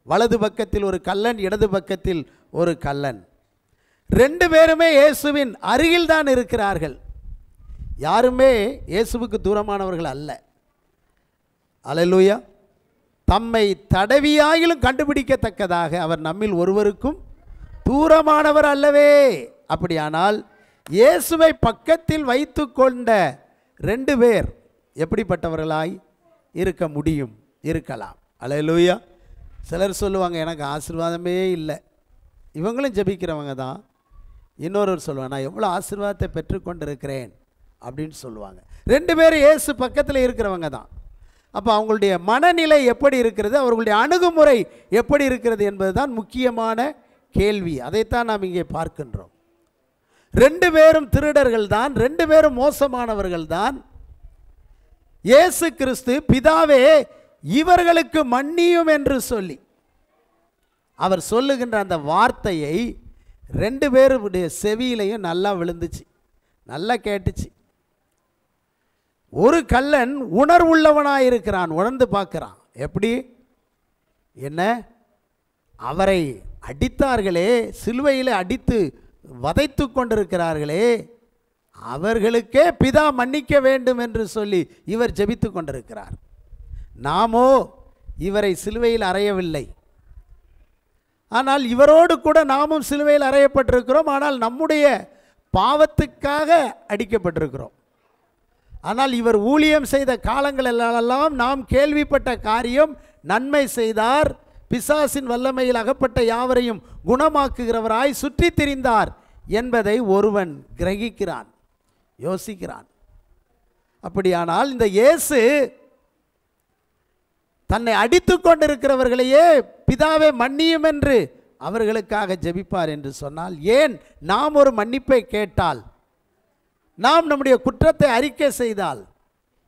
வலது பக்கத்தில் ஒரு கல்லன், இடது பக்கத்தில் ஒரு கல்லன். 2 பேருமே இயேசுவின் அருகில் தான் இருக்கிறார்கள். யாருமே இயேசுவுக்கு தூரமானவர்கள் அல்ல. அல்லேலூயா. தம்மை தடவியாயிலும் கண்டுபிடிக்கத்தக்கதாக அவர் நம்மில் ஒருவருக்கும் தூரமானவர் அல்லவே. அப்படியானால் இயேசுவை பக்கத்தில் வைத்து கொண்ட 2 பேர் எப்படிப்பட்டவர்களாய் இருக்க முடியும்? இருக்கலாம். அல்லேலூயா. சிலர் சொல்லுவாங்க, எனக்கு ஆசீர்வாதமே இல்லை. இவங்களும் ஜெபிக்கிறவங்க தான். இன்னொருவர் சொல்லுவாங்க, நான் எவ்வளோ ஆசீர்வாதத்தை பெற்றுக்கொண்டிருக்கிறேன் அப்படின்னு சொல்லுவாங்க. 2 பேரும் இயேசு பக்கத்தில் இருக்கிறவங்க தான். அப்போ அவங்களுடைய மனநிலை எப்படி இருக்கிறது, அவர்களுடைய அணுகுமுறை எப்படி இருக்கிறது என்பது தான் முக்கியமான கேள்வி. அதைத்தான் நாம் இங்கே பார்க்கின்றோம். 2 பேரும் திருடர்கள் தான், 2 பேரும் மோசமானவர்கள் தான். இயேசு கிறிஸ்து, பிதாவே இவர்களுக்கு மன்னியும் என்று சொல்லி அவர் சொல்லுகின்ற அந்த வார்த்தையை 2 பேருடைய செவியிலையும் நல்லா விழுந்துச்சு, நல்லா கேட்டுச்சு. ஒரு கல்லன் உணர்வுள்ளவனாயிருக்கிறான், உணர்ந்து பார்க்கிறான். எப்படி? என்ன, அவரை அடித்தார்களே, சிலுவையில் அடித்து வதைத்து கொண்டிருக்கிறார்களே, அவர்களுக்கே பிதா மன்னிக்க வேண்டும் என்று சொல்லி இவர் ஜெபித்து கொண்டிருக்கிறார். நாமோ இவரை சிலுவையில் அறையவில்லை, ஆனால் இவரோடு கூட நாமும் சிலுவையில் அறையப்பட்டிருக்கிறோம். ஆனால் நம்முடைய பாவத்துக்காக அடிக்கப்பட்டிருக்கிறோம். ஆனால் இவர் ஊழியம் செய்த காலங்களெல்லாம் நாம் கேள்விப்பட்ட காரியம், நன்மை செய்தார், பிசாசின் வல்லமையில் அகப்பட்ட யாவரையும் குணமாக்குகிறவராய் சுற்றி திரிந்தார் என்பதை ஒருவன் கிரகிக்கிறான், யோசிக்கிறான். அப்படியானால் இந்த இயேசு தன்னை அடித்து கொண்டிருக்கிறவர்களையே பிதாவே மன்னியும் என்று அவர்களுக்காக ஜெபிப்பார் என்று சொன்னால், ஏன் நாம் ஒரு மன்னிப்பை கேட்டால், நாம் நம்முடைய குற்றத்தை அறிக்கை செய்தால்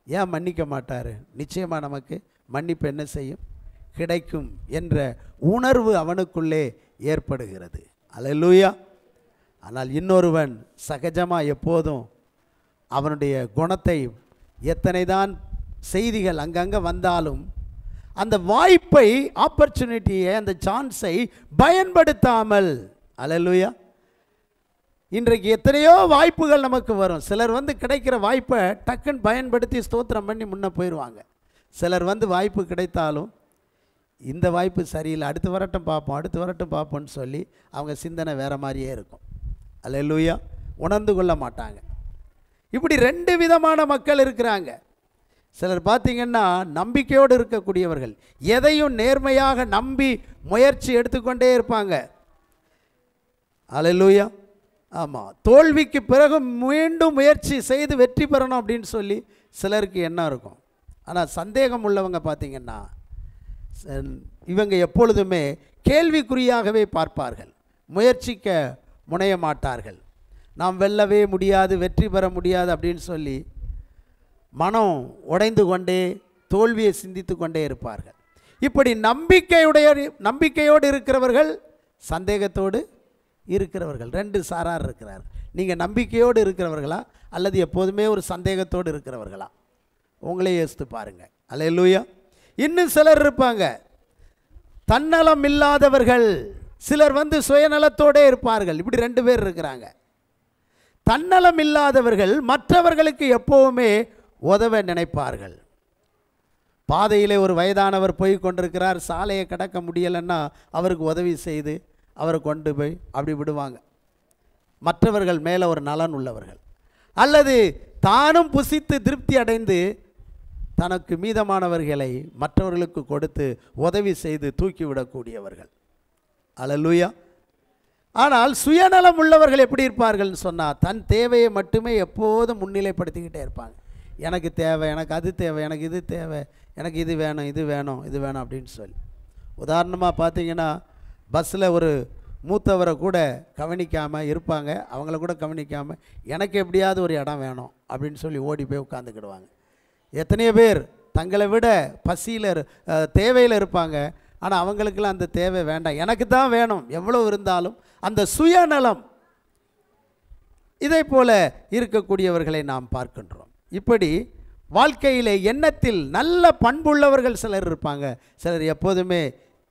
ஏன் மன்னிக்க மாட்டார்? நிச்சயமாக நமக்கு மன்னிப்பு என்ன செய்யும்? கிடைக்கும் என்ற உணர்வு அவனுக்குள்ளே ஏற்படுகிறது. அல்லேலூயா. ஆனால் இன்னொருவன் சகஜமாக எப்போதும் அவனுடைய குணத்தை, எத்தனை தான் செய்திகள் அங்கங்கே வந்தாலும் அந்த வாய்ப்பை, ஆப்பர்ச்சுனிட்டியை, அந்த சான்ஸை பயன்படுத்தாமல், அல்லேலூயா. இன்றைக்கு எத்தனையோ வாய்ப்புகள் நமக்கு வரும். சிலர் கிடைக்கிற வாய்ப்பை டக்குன்னு பயன்படுத்தி ஸ்தோத்திரம் பண்ணி முன்னே போயிடுவாங்க. சிலர் வாய்ப்பு கிடைத்தாலும் இந்த வாய்ப்பு சரியில்லை, அடுத்து வரட்டும் பார்ப்போம், அடுத்து வரட்டும் பார்ப்போம்னு சொல்லி அவங்க சிந்தனை வேறு மாதிரியே இருக்கும். அல்லேலூயா. உணர்ந்து கொள்ள மாட்டாங்க. இப்படி 2 விதமான மக்கள் இருக்கிறாங்க. சிலர் பார்த்திங்கன்னா நம்பிக்கையோடு இருக்கக்கூடியவர்கள், எதையும் நேர்மையாக நம்பி முயற்சி எடுத்துக்கொண்டே இருப்பாங்க. அல்லேலூயா. ஆமாம், தோல்விக்கு பிறகு மீண்டும் முயற்சி செய்து வெற்றி பெறணும் அப்படின்னு சொல்லி சிலருக்கு எண்ணம் இருக்கும். ஆனால் சந்தேகம் உள்ளவங்க பார்த்திங்கன்னா இவங்க எப்பொழுதுமே கேள்விக்குறியாகவே பார்ப்பார்கள், முயற்சிக்க முனைய மாட்டார்கள். நாம் வெல்லவே முடியாது, வெற்றி பெற முடியாது அப்படின்னு சொல்லி மனம் உடைந்து கொண்டே தோல்வியை சிந்தித்து கொண்டே இருப்பார்கள். இப்படி நம்பிக்கையோடு இருக்கிறவர்கள், சந்தேகத்தோடு இருக்கிறவர்கள், 2 சாரார் இருக்கிறார். நீங்கள் நம்பிக்கையோடு இருக்கிறவர்களா அல்லது எப்போதுமே ஒரு சந்தேகத்தோடு இருக்கிறவர்களா? உங்களே யோசித்து பாருங்கள். அல்லேலூயா. இன்னும் சிலர் இருப்பாங்க, தன்னலம் இல்லாதவர்கள். சிலர் சுயநலத்தோடே இருப்பார்கள். இப்படி 2 பேர் இருக்கிறாங்க. தன்னலம் இல்லாதவர்கள் மற்றவர்களுக்கு எப்போவுமே உதவ நினைப்பார்கள். பாதையிலே ஒரு வயதானவர் போய் கொண்டிருக்கிறார், சாலையை கடக்க முடியலைன்னா அவருக்கு உதவி செய்து அவரை கொண்டு போய் அப்படி விடுவாங்க. மற்றவர்கள் மேலே ஒரு நலன் உள்ளவர்கள். அல்லது தானும் புசித்து திருப்தி அடைந்து தனக்கு மீதமானவர்களை மற்றவர்களுக்கு கொடுத்து உதவி செய்து தூக்கிவிடக்கூடியவர்கள். அல்லேலூயா. ஆனால் சுயநலம் உள்ளவர்கள் எப்படி இருப்பார்கள்னு சொன்னால், தன் தேவையை மட்டுமே எப்போதும் முன்னிலைப்படுத்திக்கிட்டே இருப்பாங்க. எனக்கு தேவை, எனக்கு அது தேவை, எனக்கு இது தேவை, எனக்கு இது வேணும், இது வேணும், இது வேணும் அப்படின்னு சொல்லி. உதாரணமாக பார்த்தீங்கன்னா, பஸ்ஸில் ஒரு மூத்தவரை கூட கவனிக்காமல் இருப்பாங்க. அவங்கள கூட கவனிக்காமல் எனக்கு எப்படியாவது ஒரு இடம் வேணும் அப்படின்னு சொல்லி ஓடி போய் உட்காந்துக்கிடுவாங்க. எத்தனையோ பேர் தங்களை விட பசியில் தேவையில் இருப்பாங்க. ஆனால் அவங்களுக்கெல்லாம் அந்த தேவை வேண்டாம், எனக்கு தான் வேணும் எவ்வளோ இருந்தாலும். அந்த சுயநலம், இதை போல இருக்கக்கூடியவர்களை நாம் பார்க்கின்றோம். இப்படி வாழ்க்கையிலே எண்ணத்தில் நல்ல பண்புள்ளவர்கள் சிலர் இருப்பாங்க. சிலர் எப்போதுமே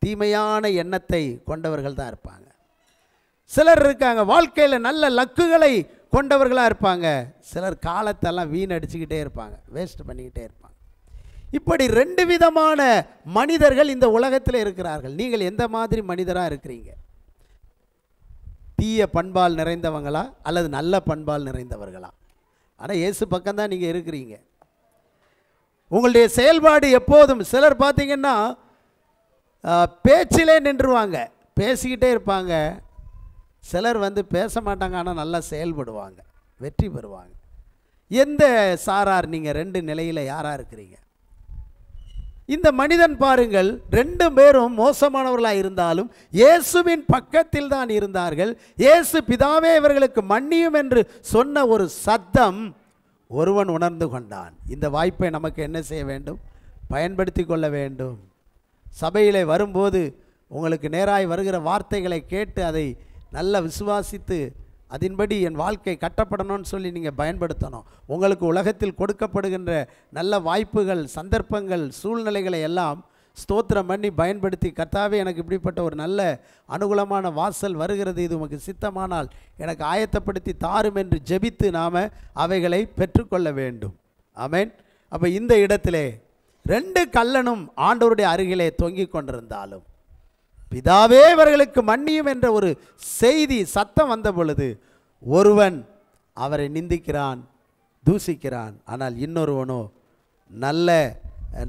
தீமையான எண்ணத்தை கொண்டவர்கள் தான் இருப்பாங்க. சிலர் இருக்காங்க வாழ்க்கையில் நல்ல லக்குகளை கொண்டவர்களாக இருப்பாங்க. சிலர் காலத்தெல்லாம் வீணடிச்சுக்கிட்டே இருப்பாங்க, வேஸ்ட் பண்ணிக்கிட்டே இருப்பாங்க. இப்படி 2 விதமான மனிதர்கள் இந்த உலகத்தில் இருக்கிறார்கள். நீங்கள் எந்த மாதிரி மனிதராக இருக்கிறீங்க? தீய பண்பால் நிறைந்தவங்களா அல்லது நல்ல பண்பால் நிறைந்தவர்களா? ஆனால் இயேசு பக்கம்தான் நீங்கள் இருக்கிறீங்க. உங்களுடைய செயல்பாடு எப்போதும், சிலர் பார்த்தீங்கன்னா பேச்சிலே நின்றுவாங்க, பேசிக்கிட்டே இருப்பாங்க. சிலர் பேச மாட்டாங்க, ஆனால் நல்லா செயல்படுவாங்க, வெற்றி பெறுவாங்க. எந்த சாரார் நீங்கள்? 2 நிலையில் யாராக இருக்கிறீங்க? இந்த மனிதன் பாருங்கள், 2 பேரும் மோசமானவர்களாக இருந்தாலும் இயேசுவின் பக்கத்தில் தான் இருந்தார்கள். இயேசு பிதாவே இவர்களுக்கு மன்னியும் என்று சொன்ன ஒரு சத்தம் ஒருவன் உணர்ந்து கொண்டான். இந்த வாய்ப்பை நமக்கு என்ன செய்ய வேண்டும்? பயன்படுத்தி கொள்ள வேண்டும். சபையிலே வரும்போது உங்களுக்கு நேராய் வருகிற வார்த்தைகளை கேட்டு அதை நல்லா விசுவாசித்து அதன்படி என் வாழ்க்கை கட்டப்படணும்னு சொல்லி நீங்கள் பயன்படுத்தணும். உங்களுக்கு உலகத்தில் கொடுக்கப்படுகின்ற நல்ல வாய்ப்புகள், சந்தர்ப்பங்கள், சூழ்நிலைகளை எல்லாம் ஸ்தோத்திரம் பண்ணி பயன்படுத்தி, கர்த்தாவே எனக்கு இப்படிப்பட்ட ஒரு நல்ல அனுகூலமான வாசல் வருகிறது, இது உமக்கு சித்தமானால் எனக்கு ஆயத்தப்படுத்தி தாரும் என்று ஜெபித்து நாம் அவைகளை பெற்றுக்கொள்ள வேண்டும். ஆமென். அப்போ இந்த இடத்திலே 2 கள்ளனும் ஆண்டவருடைய அருகிலே தொங்கிக் கொண்டிருந்தாலும் பிதாவே இவர்களுக்கு மன்னியும் என்ற ஒரு செய்தி சத்தம் வந்த பொழுது ஒருவன் அவரை நிந்திக்கிறான், தூசிக்கிறான். ஆனால் இன்னொருவனோ நல்ல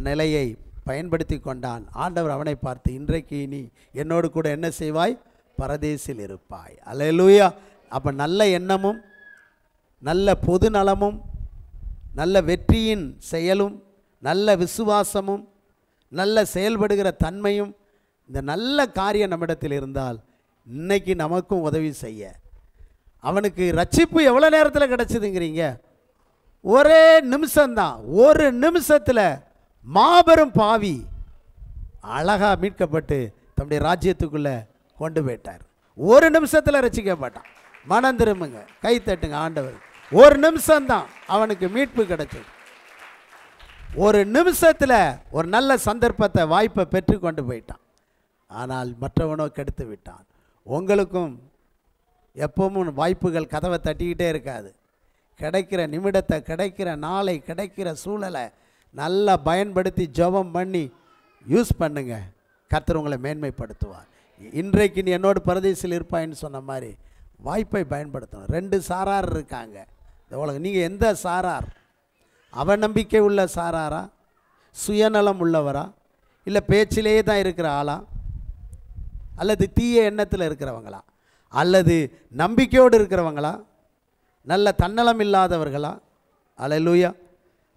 நிலையை பயன்படுத்தி கொண்டான். ஆண்டவர் அவனை பார்த்து, இன்றைக்கு நீ என்னோடு கூட என்ன செய்வாய்? பரதேசில் இருப்பாய். அல்லேலூயா. அப்போ நல்ல எண்ணமும் நல்ல பொது நலமும் நல்ல வெற்றியின் செயலும் நல்ல விசுவாசமும் நல்ல செயல்படுகிற தன்மையும், இந்த நல்ல காரியம் நம்மிடத்தில் இருந்தால் இன்னைக்கு நமக்கும் உதவி செய்ய. அவனுக்கு ரட்சிப்பு எவ்வளோ நேரத்தில் கிடச்சிதுங்கிறீங்க? ஒரே நிமிஷம்தான். ஒரு நிமிஷத்தில் மாபெரும் பாவி அழகாக மீட்கப்பட்டு தம்முடைய ராஜ்யத்துக்குள்ளே கொண்டு போயிட்டார். ஒரு நிமிஷத்தில் ரட்சிக்கப்பட்டான். மனம் திரும்புங்க, கை தட்டுங்க ஆண்டவர். ஒரு நிமிஷம்தான் அவனுக்கு மீட்பு கிடைச்சது. ஒரு நிமிஷத்தில் ஒரு நல்ல சந்தர்ப்பத்தை, வாய்ப்பை பெற்று கொண்டு போயிட்டான். ஆனால் மற்றவனோ கெடுத்து விட்டான். உங்களுக்கும் எப்பவும் வாய்ப்புகள் கதவை தட்டிக்கிட்டே இருக்காது. கிடைக்கிற நிமிடத்தை, கிடைக்கிற நாளை, கிடைக்கிற சூழலை நல்லா பயன்படுத்தி ஜெபம் பண்ணி யூஸ் பண்ணுங்க. கர்த்தர் உங்களை மேன்மைப்படுத்துவார். இன்றைக்கு நீ என்னோட பரதேசில் இருப்பாயின்னு சொன்ன மாதிரி வாய்ப்பை பயன்படுத்தணும். 2 சாரார் இருக்காங்க இந்த உலகம். நீங்கள் எந்த சாரார்? அவநம்பிக்கை உள்ள சாராரா, சுயநலம் உள்ளவரா, இல்லை பேச்சிலே தான் இருக்கிற ஆளா, அல்லது தீய எண்ணத்தில் இருக்கிறவங்களா, அல்லது நம்பிக்கையோடு இருக்கிறவங்களா, நல்ல தன்னலம் இல்லாதவர்களா? அல்லேலூயா.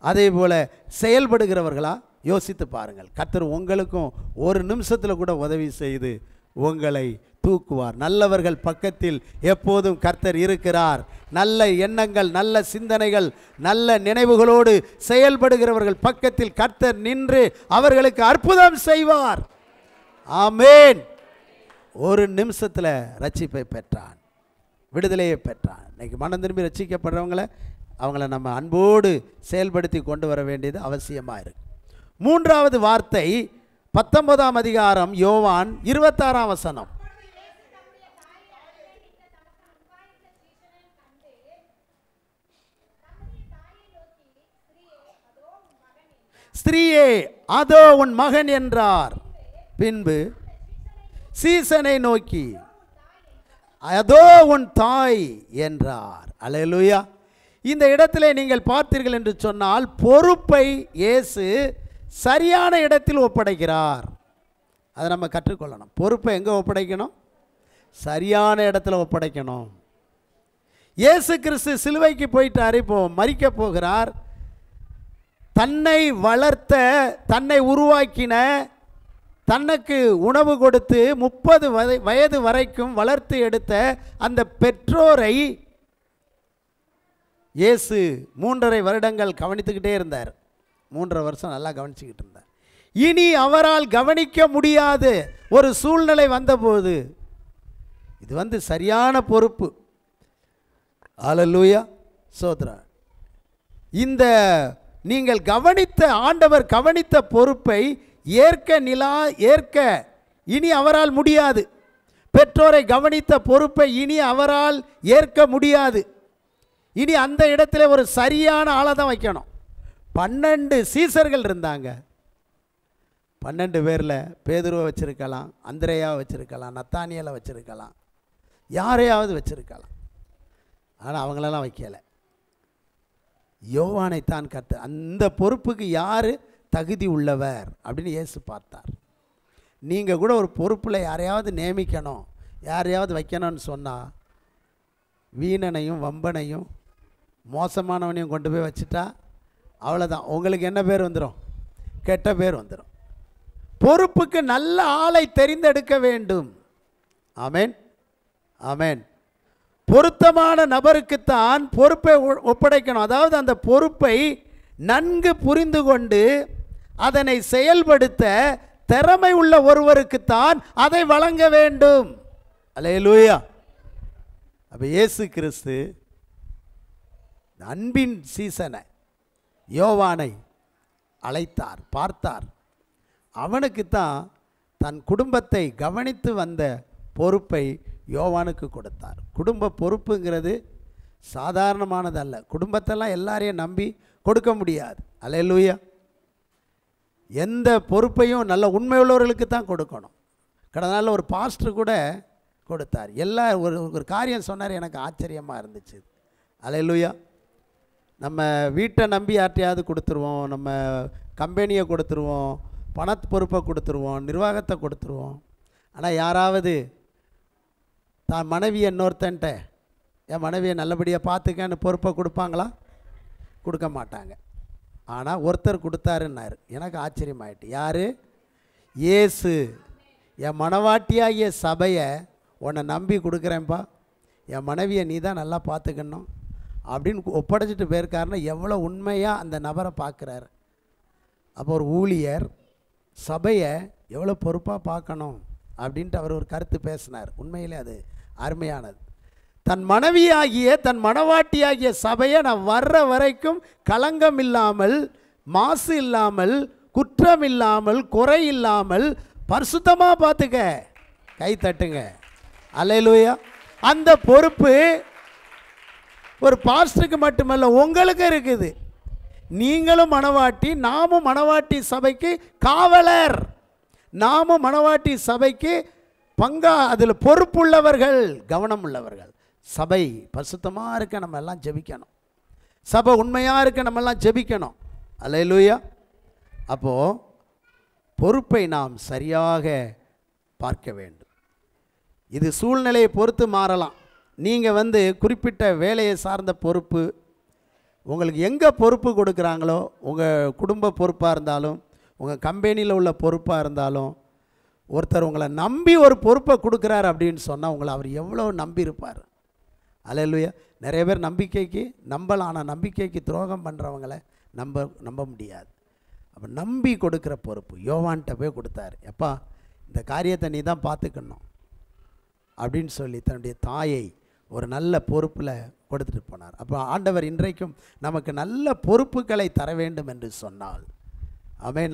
அதே போல் செயல்படுகிறவர்களா? யோசித்து பாருங்கள். கர்த்தர் உங்களுக்கும் ஒரு நிமிஷத்தில் கூட உதவி செய்து உங்களை தூக்குவார். நல்லவர்கள் பக்கத்தில் எப்போதும் கர்த்தர் இருக்கிறார். நல்ல எண்ணங்கள், நல்ல சிந்தனைகள், நல்ல நினைவுகளோடு செயல்படுகிறவர்கள் பக்கத்தில் கர்த்தர் நின்று அவர்களுக்கு அற்புதம் செய்வார். ஆமென். ஒரு நிமிஷத்தில் ரட்சிப்பை பெற்றான், விடுதலையை பெற்றான். இன்னைக்கு மனம் திரும்பி அவங்கள நம்ம அன்போடு செயல்படுத்தி கொண்டு வர வேண்டியது அவசியமாக இருக்கு. 3வது வார்த்தை 19ஆம் அதிகாரம் யோவான் 26ஆம் வசனம். ஸ்திரீயே அதோ உன் மகன் என்றார். பின்பு சீசனை நோக்கி அதோ உன் தாய் என்றார். அல்லேலூயா. இந்த இடத்திலே நீங்கள் பார்த்தீர்கள் என்று சொன்னால் பொறுப்பை இயேசு சரியான இடத்தில் ஒப்படைக்கிறார். அதை நம்ம கற்றுக்கொள்ளணும். பொறுப்பை எங்கே ஒப்படைக்கணும்? சரியான இடத்துல ஒப்படைக்கணும். இயேசு கிறிஸ்து சிலுவைக்கு போயிட்டார், இப்போ மரிக்க போகிறார். தன்னை வளர்த்த, தன்னை உருவாக்கின, தனக்கு உணவு கொடுத்து 30 வயது வரைக்கும் வளர்த்து எடுத்த அந்த பெற்றோரை இயேசு 3.5 வருடங்கள் கவனித்துக்கிட்டே இருந்தார். 3.5 வருஷம் நல்லா கவனிச்சுக்கிட்டு இருந்தார். இனி அவரால் கவனிக்க முடியாத ஒரு சூழ்நிலை வந்தபோது இது சரியான பொறுப்பு. அல்லேலூயா, சோத்ரா. இந்த நீங்கள் கவனித்த, ஆண்டவர் கவனித்த பொறுப்பை ஏற்க இனி அவரால் முடியாது. பெற்றோரை கவனித்த பொறுப்பை இனி அவரால் ஏற்க முடியாது. இனி அந்த இடத்துல ஒரு சரியான ஆளை தான் வைக்கணும். 12 சீசர்கள் இருந்தாங்க. 12 பேரில் பேதுருவை வச்சிருக்கலாம், அந்திரேயாவை வச்சிருக்கலாம், நத்தானியலை வச்சிருக்கலாம், யாரையாவது வச்சிருக்கலாம். ஆனால் அவங்களெல்லாம் வைக்கலை. யோவானைத்தான் அந்த பொறுப்புக்கு யார் தகுதி உள்ளவர் அப்படின்னு இயேசு பார்த்தார். நீங்கள் கூட ஒரு பொறுப்பில் யாரையாவது நியமிக்கணும், யாரையாவது வைக்கணும்னு சொன்னால் வீணனையும் வம்பனையும் மோசமானவனையும் கொண்டு போய் வச்சுட்டா அவ்வளோதான். உங்களுக்கு என்ன பேர் வந்துடும்? கெட்ட பேர் வந்துடும். பொறுப்புக்கு நல்ல ஆளை தெரிந்தெடுக்க வேண்டும். ஆமேன், ஆமேன். பொருத்தமான நபருக்குத்தான் பொறுப்பை ஒப்படைக்கணும். அதாவது அந்த பொறுப்பை நன்கு புரிந்து கொண்டு அதனை செயல்படுத்த திறமை உள்ள ஒருவருக்குத்தான் அதை வழங்க வேண்டும். அல்லேலூயா. அப்போ இயேசு கிறிஸ்து அன்பின் சீசனை யோவானை அழைத்தார், பார்த்தார். அவனுக்குத்தான் தன் குடும்பத்தை கவனித்து வந்த பொறுப்பை யோவானுக்கு கொடுத்தார். குடும்ப பொறுப்புங்கிறது சாதாரணமானதல்ல. குடும்பத்தெல்லாம் எல்லாரையும் நம்பி கொடுக்க முடியாது. அல்லேலூயா. எந்த பொறுப்பையும் நல்ல உண்மை உள்ளவர்களுக்கு தான் கொடுக்கணும். கடந்த நாளில் ஒரு பாஸ்டர் கூட கொடுத்தார். ஒரு காரியம் சொன்னார், எனக்கு ஆச்சரியமாக இருந்துச்சு. அல்லேலூயா. நம்ம வீட்டை நம்பி யார்ட்டையாவது கொடுத்துருவோம், நம்ம கம்பெனியை கொடுத்துருவோம், பணத்து பொறுப்பை கொடுத்துருவோம், நிர்வாகத்தை கொடுத்துருவோம். ஆனால் யாராவது தான் மனைவியை இன்னொருத்தன்ட்ட என் மனைவியை நல்லபடியாக பார்த்துக்கன்னு பொறுப்பை கொடுப்பாங்களா? கொடுக்க மாட்டாங்க. ஆனால் ஒருத்தர் கொடுத்தாருன்னாரு. எனக்கு ஆச்சரியமாயிட்டு. யார்? இயேசு. என் மனவாட்டியாகிய சபையை உன்னை நம்பி கொடுக்குறேன்ப்பா, என் மனைவியை நீ தான் நல்லா பார்த்துக்கணும் அப்படின்னு ஒப்படைச்சிட்டு போயிருக்காருன்னா எவ்வளோ உண்மையாக அந்த நபரை பார்க்குறாரு. அப்போ ஒரு ஊழியர் சபையை எவ்வளோ பொறுப்பாக பார்க்கணும் அப்படின்ட்டு அவர் ஒரு கருத்து பேசினார். உண்மையிலே அது அருமையானது. தன் மனைவியாகிய, தன் மனவாட்டியாகிய சபையை நான் வர்ற வரைக்கும் களங்கம் இல்லாமல், மாசு இல்லாமல், குற்றம் இல்லாமல், குறை இல்லாமல் பரிசுத்தமாக பார்த்துக்க. கை தட்டுங்க. அல்லேலூயா. அந்த பொறுப்பு ஒரு பாஸ்டருக்கு மட்டுமல்ல, உங்களுக்கு இருக்குது. நீங்களும் மனவாட்டி, நாமும் மனவாட்டி சபைக்கு காவலர், நாமும் மனவாட்டி சபைக்கு அதில் பொறுப்புள்ளவர்கள், கவனம் உள்ளவர்கள். சபை பரிசுத்தமாக இருக்க நம்ம எல்லாம் ஜெபிக்கணும். சபை உண்மையாக இருக்க நம்ம எல்லாம் ஜெபிக்கணும். அல்லேலூயா. அப்போது பொறுப்பை நாம் சரியாக பார்க்க வேண்டும். இது சூழ்நிலையை பொறுத்து மாறலாம். நீங்கள் குறிப்பிட்ட வேலையை சார்ந்த பொறுப்பு, உங்களுக்கு எங்கே பொறுப்பு கொடுக்குறாங்களோ, உங்கள் குடும்ப பொறுப்பாக இருந்தாலும், உங்கள் கம்பெனியில் உள்ள பொறுப்பாக இருந்தாலும், ஒருத்தர் உங்களை நம்பி ஒரு பொறுப்பை கொடுக்குறாரு அப்படின்னு சொன்னால் உங்களை அவர் எவ்வளோ நம்பி இருப்பார். அல்லேலூயா. நிறைய பேர் நம்பிக்கைக்கு நம்பலாம், ஆனால் நம்பிக்கைக்கு துரோகம் பண்ணுறவங்களை நம்ப முடியாது. அப்போ நம்பி கொடுக்குற பொறுப்பு யோவான்கிட்ட போய் கொடுத்தாரு. எப்பா, இந்த காரியத்தை நீ தான் பார்த்துக்கணும் அப்படின்னு சொல்லி தன்னுடைய தாயை ஒரு நல்ல பொறுப்பில் கொடுத்துட்டு போனார். அப்போ ஆண்டவர் இன்றைக்கும் நமக்கு நல்ல பொறுப்புகளை தர வேண்டும் என்று சொன்னால்,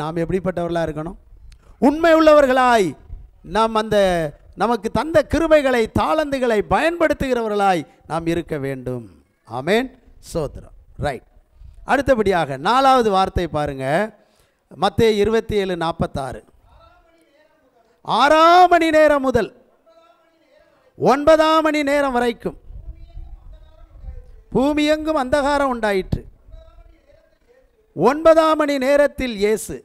நாம் எப்படிப்பட்டவர்களாக இருக்கணும்? உண்மை உள்ளவர்களாய், நாம் நமக்கு தந்த கிருபைகளை, தாளந்துகளை பயன்படுத்துகிறவர்களாய் நாம் இருக்க வேண்டும். ஆமேன், சோத்திரம். ரைட். அடுத்தபடியாக 4வது வார்த்தை பாருங்க. மத்தேயு 27:46. 6 மணி நேரம் முதல் 9 மணி நேரம் வரைக்கும் பூமி எங்கும் அந்தகாரம் உண்டாயிற்று. 9 மணி நேரத்தில் இயேசு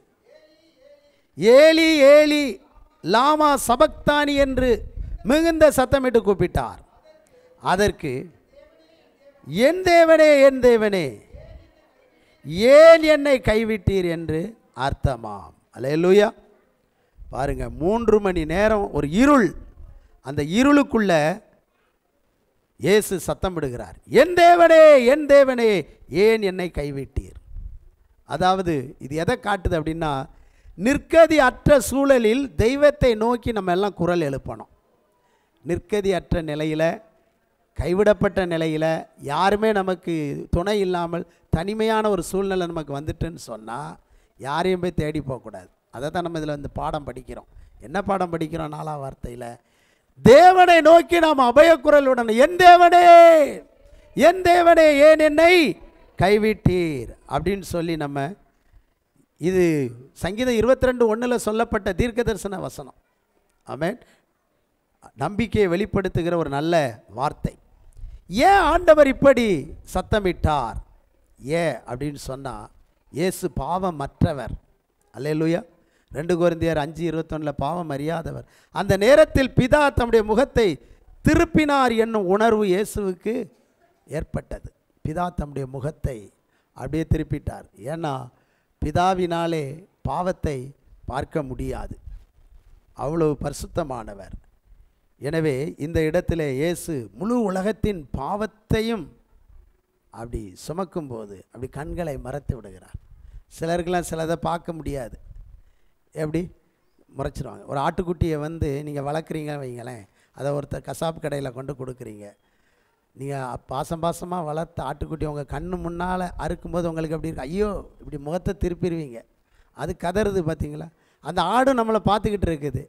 ஏலி ஏலி லாமா சபக்தானி என்று மிகுந்த சத்தமிட்டு கூப்பிட்டார். அதற்கு என் தேவனே என் தேவனே ஏன் என்னை கைவிட்டீர் என்று அர்த்தமாம். அல்லேலூயா. பாருங்க, 3 மணி நேரம் ஒரு இருள். அந்த இருளுக்குள்ள இயேசு சத்தமிடுகிறார், என் தேவனே என் தேவனே ஏன் என்னை கைவிட்டீர். அதாவது இது எதை காட்டுது அப்படின்னா, நிற்கதி அற்ற சூழலில் தெய்வத்தை நோக்கி நம்ம எல்லாம் குரல் எழுப்பணும். நிற்கதி அற்ற நிலையில், கைவிடப்பட்ட நிலையில், யாருமே நமக்கு துணை இல்லாமல் தனிமையான ஒரு சூழ்நிலை நமக்கு வந்துட்டுன்னு சொன்னால் யாரையும் போய் தேடி போகக்கூடாது. அதை தான் நம்ம இதில் வந்து பாடம் படிக்கிறோம். என்ன பாடம் படிக்கிறோம்? 4ஆம் வார்த்தையில் தேவனை நோக்கி நாம் அபயக்குரலுடன் என் தேவனே என் தேவனே ஏன் என்னை கைவிட்டீர் அப்படின்னு சொல்லி நம்ம, இது சங்கீதம் 22:1 சொல்லப்பட்ட தீர்க்க தரிசன வசனம். ஆமென். நம்பிக்கையை வெளிப்படுத்துகிற ஒரு நல்ல வார்த்தை. ஏன் ஆண்டவர் இப்படி சத்தமிட்டார்? ஏன் அப்படின்னு சொன்னால், இயேசு பாவம் மற்றவர். அல்லேலூயா. 2 கொரிந்தியர் 5:21 பாவம் அறியாதவர். அந்த நேரத்தில் பிதா தம்முடைய முகத்தை திருப்பினார் என்னும் உணர்வு இயேசுவுக்கு ஏற்பட்டது. பிதா தம்முடைய முகத்தை அப்படியே திருப்பிட்டார். ஏன்னா பிதாவினாலே பாவத்தை பார்க்க முடியாது, அவ்வளவு பரிசுத்தமானவர். எனவே இந்த இடத்துல இயேசு முழு உலகத்தின் பாவத்தையும் அப்படி சுமக்கும்போது அப்படி கண்களை மறைத்து விடுகிறார். சிலருக்கெல்லாம் சிலதை பார்க்க முடியாது. எப்படி முறைச்சிடுவாங்க. ஒரு ஆட்டுக்குட்டியை வந்து நீங்கள் வளர்க்குறீங்கன்னு வைங்களேன், அதை ஒருத்தர் கசாப்பு கடையில் கொண்டு கொடுக்குறீங்க. நீங்கள் பாசமாக வளர்த்த ஆட்டுக்குட்டி உங்கள் கண்ணு முன்னால் அறுக்கும்போது உங்களுக்கு எப்படி இருக்கு? ஐயோ, இப்படி முகத்தை திருப்பிடுவீங்க. அது கதறுது பார்த்தீங்களா? அந்த ஆடு நம்மளை பார்த்துக்கிட்டு இருக்குது,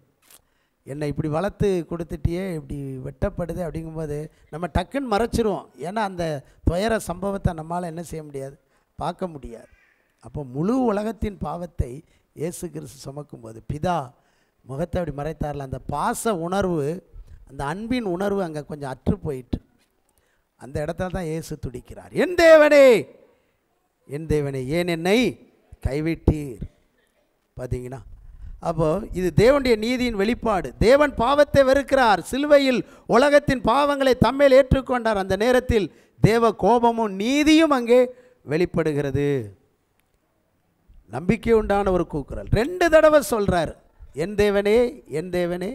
என்னை இப்படி வளர்த்து கொடுத்துட்டியே, இப்படி வெட்டப்படுது அப்படிங்கும்போது நம்ம டக்குன்னு மறைச்சிருவோம். ஏன்னா அந்த துயர சம்பவத்தை நம்மளால் என்ன செய்ய முடியாது, பார்க்க முடியாது. அப்போ முழு உலகத்தின் பாவத்தை இயேசு கிறிஸ்து சுமக்கும்போது பிதா முகத்தை அப்படி மறைத்தார்ல, அந்த பாச உணர்வு, அந்த அன்பின் உணர்வு அங்கே கொஞ்சம் அற்று போயிட்டு, அந்த இடத்துல தான் இயேசு துடிக்கிறார், என் தேவனே என் தேவனே ஏன் என்னை கைவிட்டீர். பார்த்தீங்கன்னா, அப்போது இது தேவனுடைய நீதியின் வெளிப்பாடு. தேவன் பாவத்தை வெறுக்கிறார். சிலுவையில் உலகத்தின் பாவங்களை தம்மேல் ஏற்றுக்கொண்டார். அந்த நேரத்தில் தேவ கோபமும் நீதியும் அங்கே வெளிப்படுகிறது. நம்பிக்கை உண்டான ஒரு கூக்குரல். 2 தடவை சொல்கிறார், என் தேவனே என் தேவனே.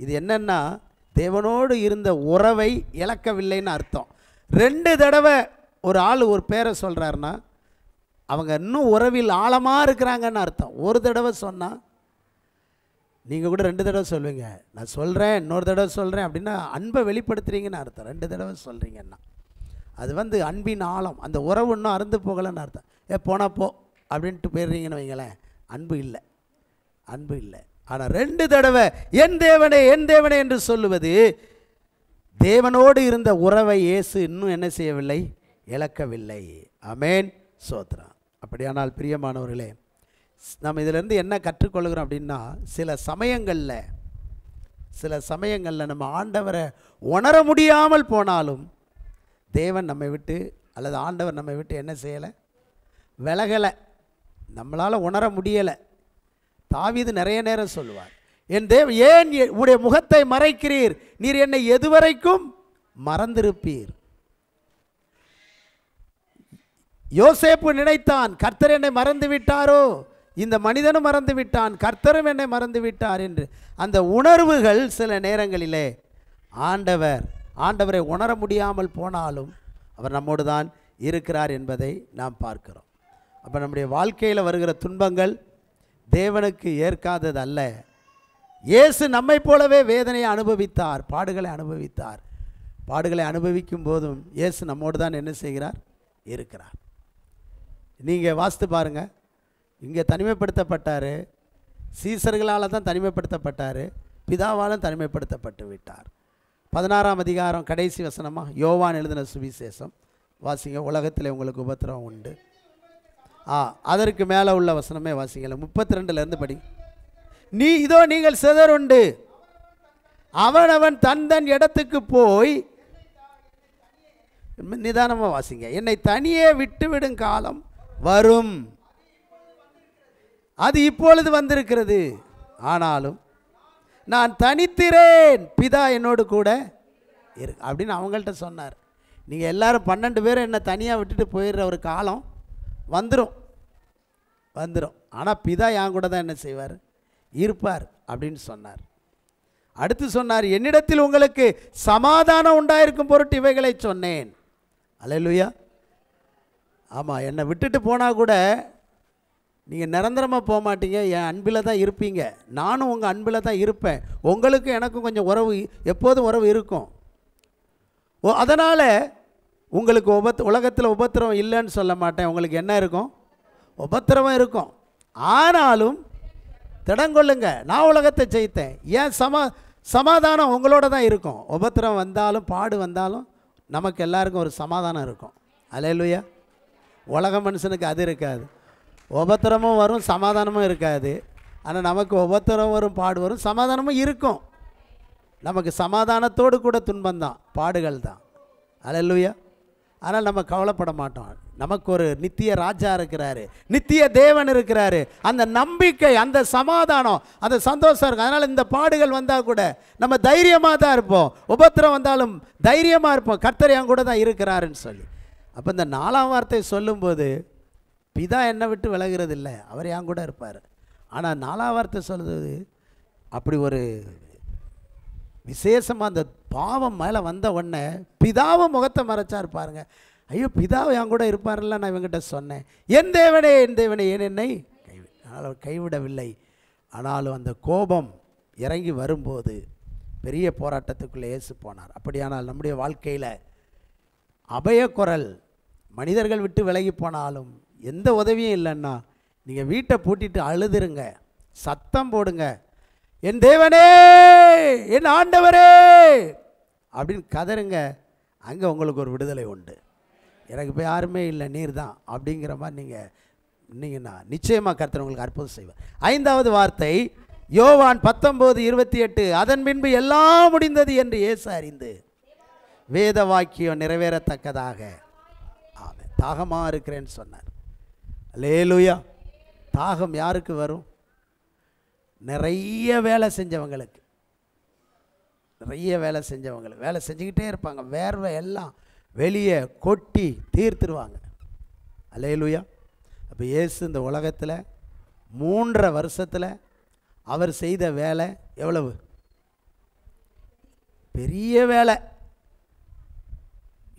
இது என்னன்னா, தேவனோடு இருந்த உறவை இழக்கவில்லைன்னு அர்த்தம். 2 தடவை ஒரு ஆள் ஒரு பேரை சொல்கிறாருன்னா அவங்க இன்னும் உறவில் ஆழமாக இருக்கிறாங்கன்னு அர்த்தம். ஒரு தடவை சொன்னால், நீங்கள் கூட 2 தடவை சொல்லுவீங்க, நான் சொல்கிறேன் இன்னொரு தடவை சொல்கிறேன் அப்படின்னா அன்பை வெளிப்படுத்துறீங்கன்னு அர்த்தம். 2 தடவை சொல்கிறீங்கன்னா அது வந்து அன்பின் ஆழம். அந்த உறவு இன்னும் அறுந்து போகலைன்னு அர்த்தம். போனால் போ அப்படின்ட்டு போயிடுறீங்கன்னு வைங்களேன், அன்பு இல்லை, அன்பு இல்லை. ஆனால் 2 தடவை என் தேவனே என் தேவனே என்று சொல்லுவது தேவனோடு இருந்த உறவை இயேசு இன்னும் என்ன செய்யவில்லை, இழக்கவில்லை. ஆமென், சோத்ரா. அப்படியானால் பிரியமானவர்களே, நம்ம இதிலேருந்து என்ன கற்றுக்கொள்கிறோம் அப்படின்னா, சில சமயங்களில் நம்ம ஆண்டவரை உணர முடியாமல் போனாலும் தேவன் நம்மை விட்டு அல்லது ஆண்டவர் நம்மை விட்டு என்ன செய்யலை, விலகலை, நம்மளால் உணர முடியலை. தாவீது நிறைய நேரம் சொல்லுவார், என் ஏன் உடைய முகத்தை மறைக்கிறீர், நீர் என்னை எதுவரைக்கும் மறந்திருப்பீர். யோசேப்பு நினைத்தான், கர்த்தர் என்னை மறந்து விட்டாரோ, இந்த மனிதனும் மறந்து விட்டான், கர்த்தரும் என்னை மறந்து விட்டார் என்று. அந்த உணர்வுகள் சில நேரங்களிலே ஆண்டவரை உணர முடியாமல் போனாலும் அவர் நம்மோடு தான் இருக்கிறார் என்பதை நாம் பார்க்கிறோம். அப்போ நம்முடைய வாழ்க்கையில் வருகிற துன்பங்கள் தேவனுக்கு ஏற்காதது அல்ல. இயேசு நம்மை போலவே வேதனையை அனுபவித்தார், பாடுகளை அனுபவித்தார். பாடுகளை அனுபவிக்கும் போதும் இயேசு நம்மோடு தான் என்ன செய்கிறார், இருக்கிறார். நீங்கள் வாசித்து பாருங்கள், இங்கே தனிமைப்படுத்தப்பட்டார், சீசர்களால் தான் தனிமைப்படுத்தப்பட்டார், பிதாவாலும் தனிமைப்படுத்தப்பட்டு விட்டார். 16ஆம் அதிகாரம் கடைசி வசனமாக யோவான் எழுதின சுவிசேஷம் வாசிங்க. உலகத்தில் உங்களுக்கு உபத்திரவம் உண்டு, அதற்கு மேலே உள்ள வசனமே வாசிக்கல, 32லேருந்து படி. நீங்கள் சிதறுண்டு அவனவன் தன் தன் இடத்துக்கு போய், நிதானமாக வாசிங்க, என்னை தனியே விட்டுவிடும் காலம் வரும், அது இப்பொழுது வந்திருக்கிறது, ஆனாலும் நான் தனித்திரேன், பிதா என்னோடு கூட இருக்கு அப்படின்னு அவங்கள்ட்ட சொன்னார். நீங்கள் எல்லாரும் 12 பேரும் என்னை தனியாக விட்டுட்டு போயிடுற ஒரு காலம் வந்துடும். ஆனால் பிதா என் கூட தான் என்ன செய்வார், இருப்பார் அப்படின்னு சொன்னார். அடுத்து சொன்னார், என்னிடத்தில் உங்களுக்கு சமாதானம் உண்டாயிருக்கும் பொருட்டு இவைகளை சொன்னேன். அல்லேலூயா. ஆமாம், என்னை விட்டுட்டு போனால் கூட நீங்கள் நிரந்தரமாக போக மாட்டீங்க, என் அன்பில் தான் இருப்பீங்க, நானும் உங்கள் அன்பில் தான் இருப்பேன், உங்களுக்கும் எனக்கும் கொஞ்சம் உறவு, எப்போதும் உறவு இருக்கும். அதனால் உங்களுக்கு உலகத்தில் உபத்திரவம் இல்லைன்னு சொல்ல மாட்டேன், உங்களுக்கு என்ன இருக்கும், உபத்திரவம் இருக்கும். ஆனாலும் திடங்கொள்ளுங்க, நான் உலகத்தை ஜெயித்தேன், ஏன் சமாதானம் உங்களோட தான் இருக்கும். உபத்திரம் வந்தாலும் பாடு வந்தாலும் நமக்கு எல்லாருக்கும் ஒரு சமாதானம் இருக்கும். அல்லேலூயா. உலக மனுஷனுக்கு அது இருக்காது, உபத்திரமும் வரும் சமாதானமும் இருக்காது. ஆனால் நமக்கு உபத்திரம் வரும் பாடு வரும் சமாதானமும் இருக்கும். நமக்கு சமாதானத்தோடு கூட துன்பம்தான், பாடுகள் தான். அல்லேலூயா. ஆனால் நம்ம கவலைப்பட மாட்டோம், நமக்கு ஒரு நித்திய ராஜா இருக்கிறாரு, நித்திய தேவன் இருக்கிறாரு. அந்த நம்பிக்கை, அந்த சமாதானம், அந்த சந்தோஷம் இருக்கும். அதனால் இந்த பாடுகள் வந்தால் கூட நம்ம தைரியமாக தான் இருப்போம், உபத்திரம் வந்தாலும் தைரியமாக இருப்போம், கர்த்தர் என் கூட தான் இருக்கிறாருன்னு சொல்லி. அப்போ இந்த 4ஆம் வார்த்தை சொல்லும்போது பிதா என்னை விட்டு விலகிறது இல்லை, அவர் என் கூட இருப்பார். ஆனால் 4ஆம் வார்த்தை சொல்லுது அப்படி ஒரு விசேஷமாக அந்த பாவம் மேலே வந்த உடனே பிதாவும் முகத்தை மறைச்சா இருப்பாருங்க. ஐயோ, பிதாவை என் கூட இருப்பார்ல, நான் இவங்கிட்ட சொன்னேன், என் தேவனே ஏன் என்னை கைவிடவில்லை. ஆனாலும் அந்த கோபம் இறங்கி வரும்போது பெரிய போராட்டத்துக்குள்ளே இயேசு போனார். அப்படியானால் நம்முடைய வாழ்க்கையில் அபயக்குரல், மனிதர்கள் விட்டு விலகி போனாலும் எந்த உதவியும் இல்லைன்னா நீங்கள் வீட்டை பூட்டிட்டு அழுதுருங்க, சத்தம் போடுங்க, என் தேவனே, என் ஆண்டவரே அப்படின்னு கதருங்க. அங்கே உங்களுக்கு ஒரு விடுதலை உண்டு. எனக்கு இப்போ யாருமே இல்லை, நீர் தான் அப்படிங்கிற மாதிரி நீங்கன்னா நிச்சயமாக கர்த்தர் உங்களுக்கு அற்புதம் செய்வார். 5வது வார்த்தை யோவான் 19:28, அதன் பின்பு எல்லாம் முடிந்தது என்று இயேசு அறிந்து வேத வாக்கியம் நிறைவேறத்தக்கதாக ஆமென் தாகமாக இருக்கிறேன்னு சொன்னார். அல்லேலூயா. தாகம் யாருக்கு வரும்? நிறைய வேலை செஞ்சவங்களுக்கு, வேலை செஞ்சுக்கிட்டே இருப்பாங்க, வேர்வை எல்லாம் வெளியே கொட்டி தீர்த்துருவாங்க. அல்லேலூயா. அப்போ இயேசு இந்த உலகத்தில் 3.5 வருஷத்தில் அவர் செய்த வேலை எவ்வளவு பெரிய வேலை.